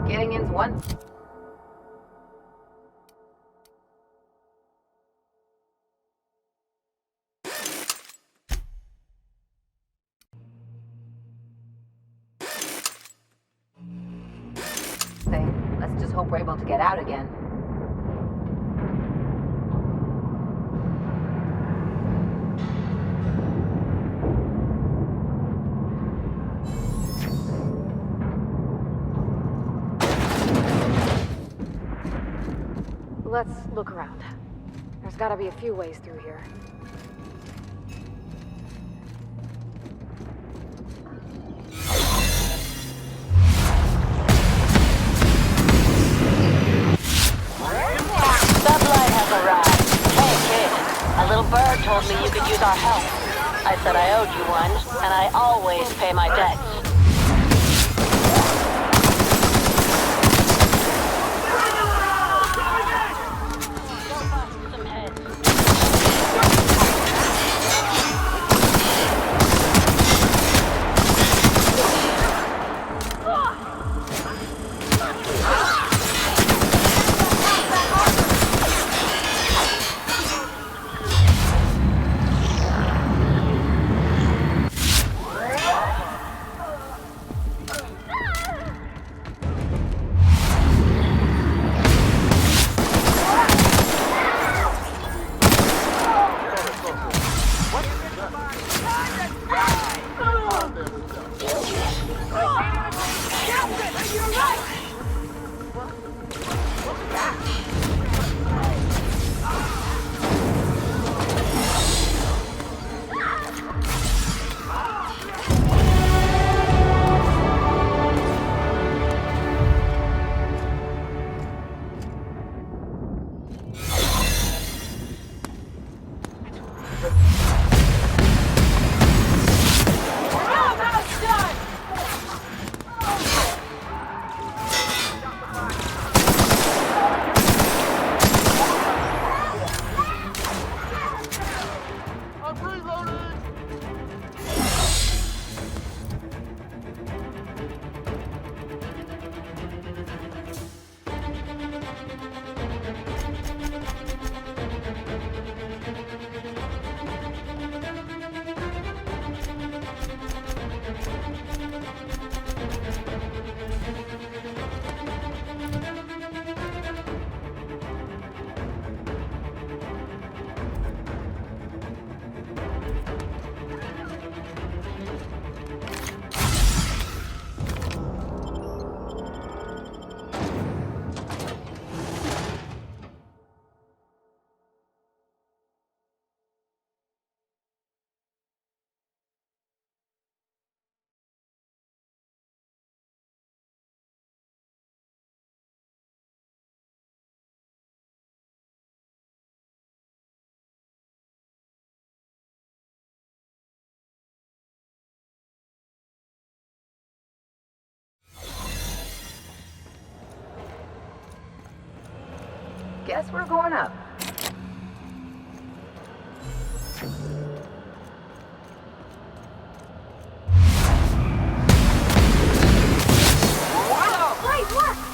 Getting in's one. Thing. Let's just hope we're able to get out again. Let's look around. There's gotta be a few ways through here. Sublight has arrived. Hey, kid. A little bird told me you could use our help. I said I owed you one, and I always pay my debts. guess we're going up. Great work!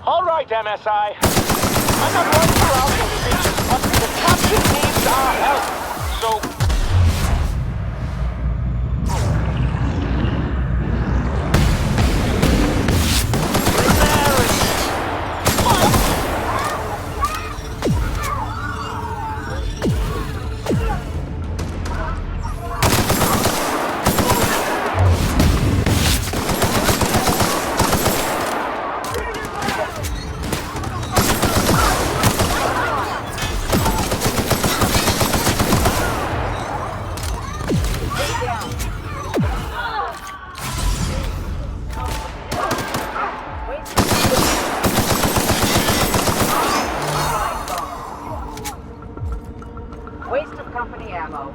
All right, MSI. I'm not one for out your speeches, but the captain needs our help. So Waste of company ammo.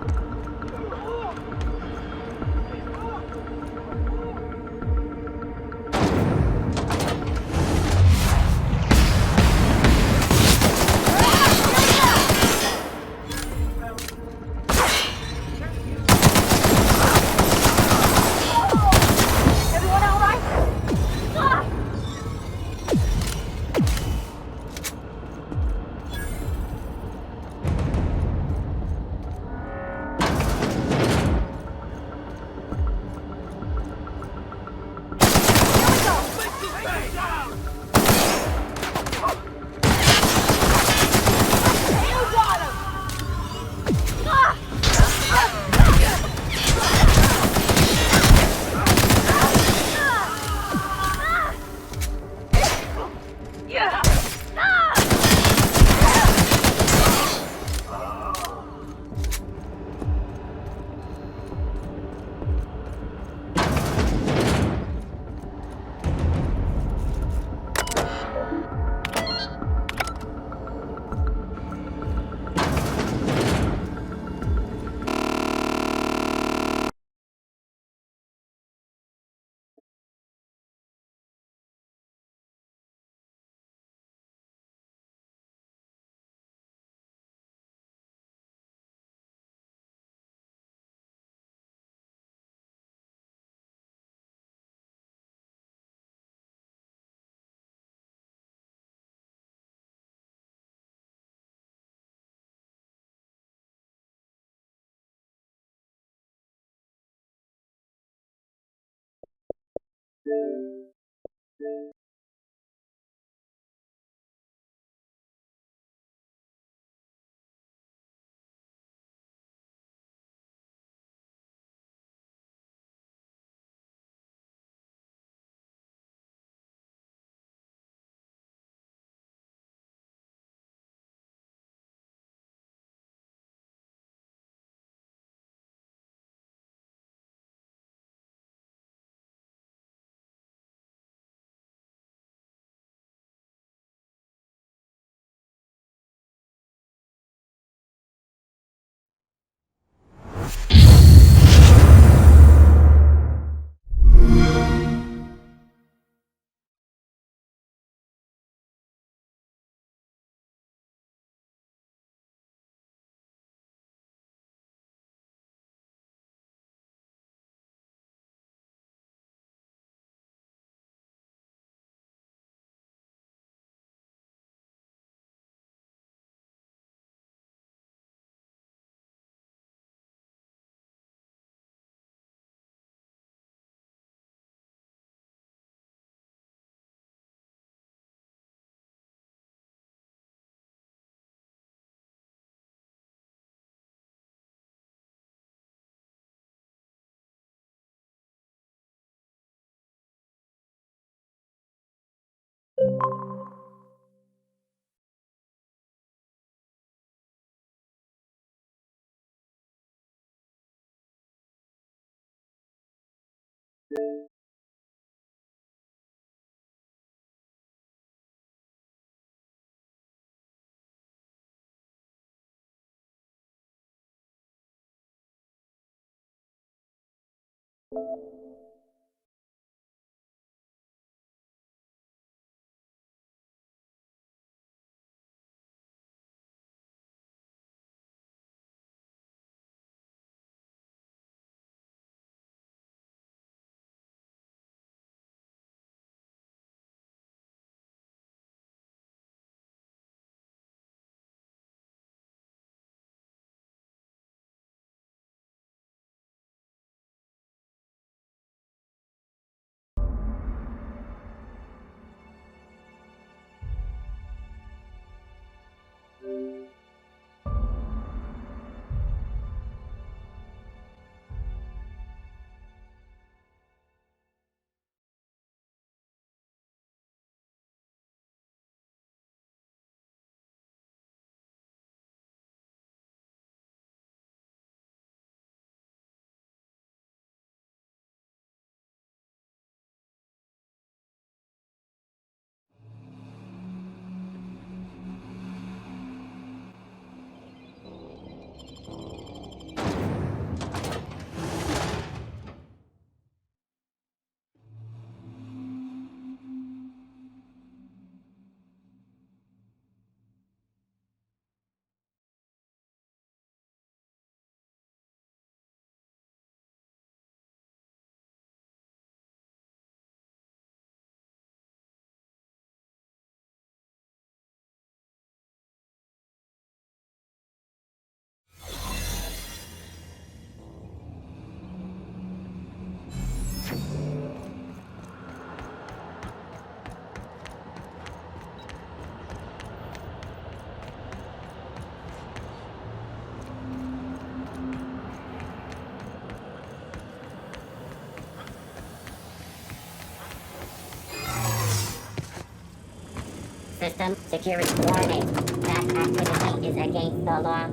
System security warning. That activity is against the law.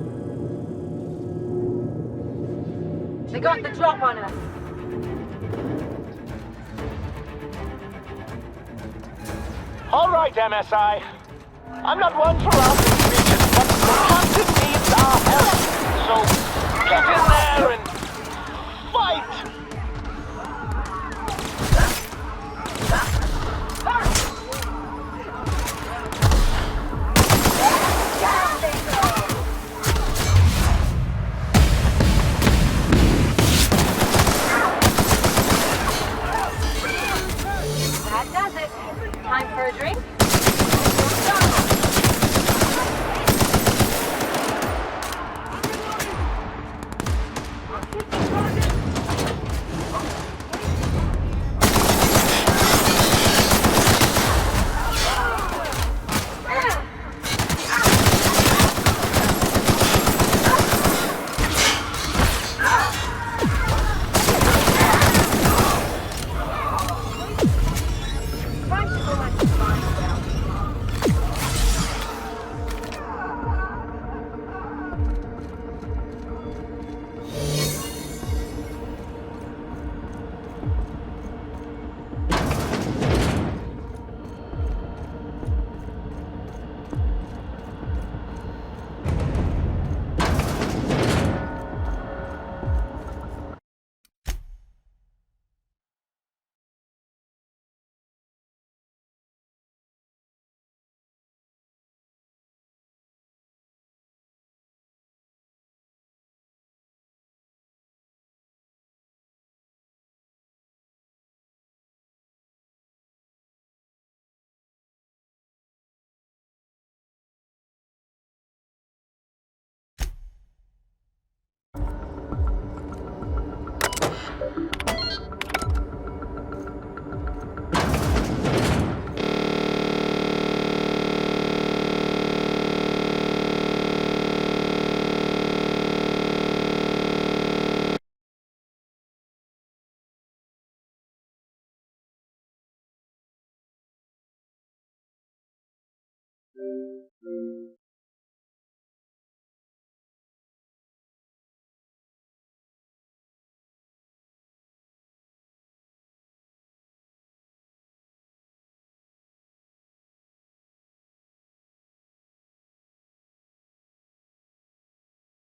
They got the drop on us. All right, MSI. I'm not one for arguing, but the content needs our help. So get in there and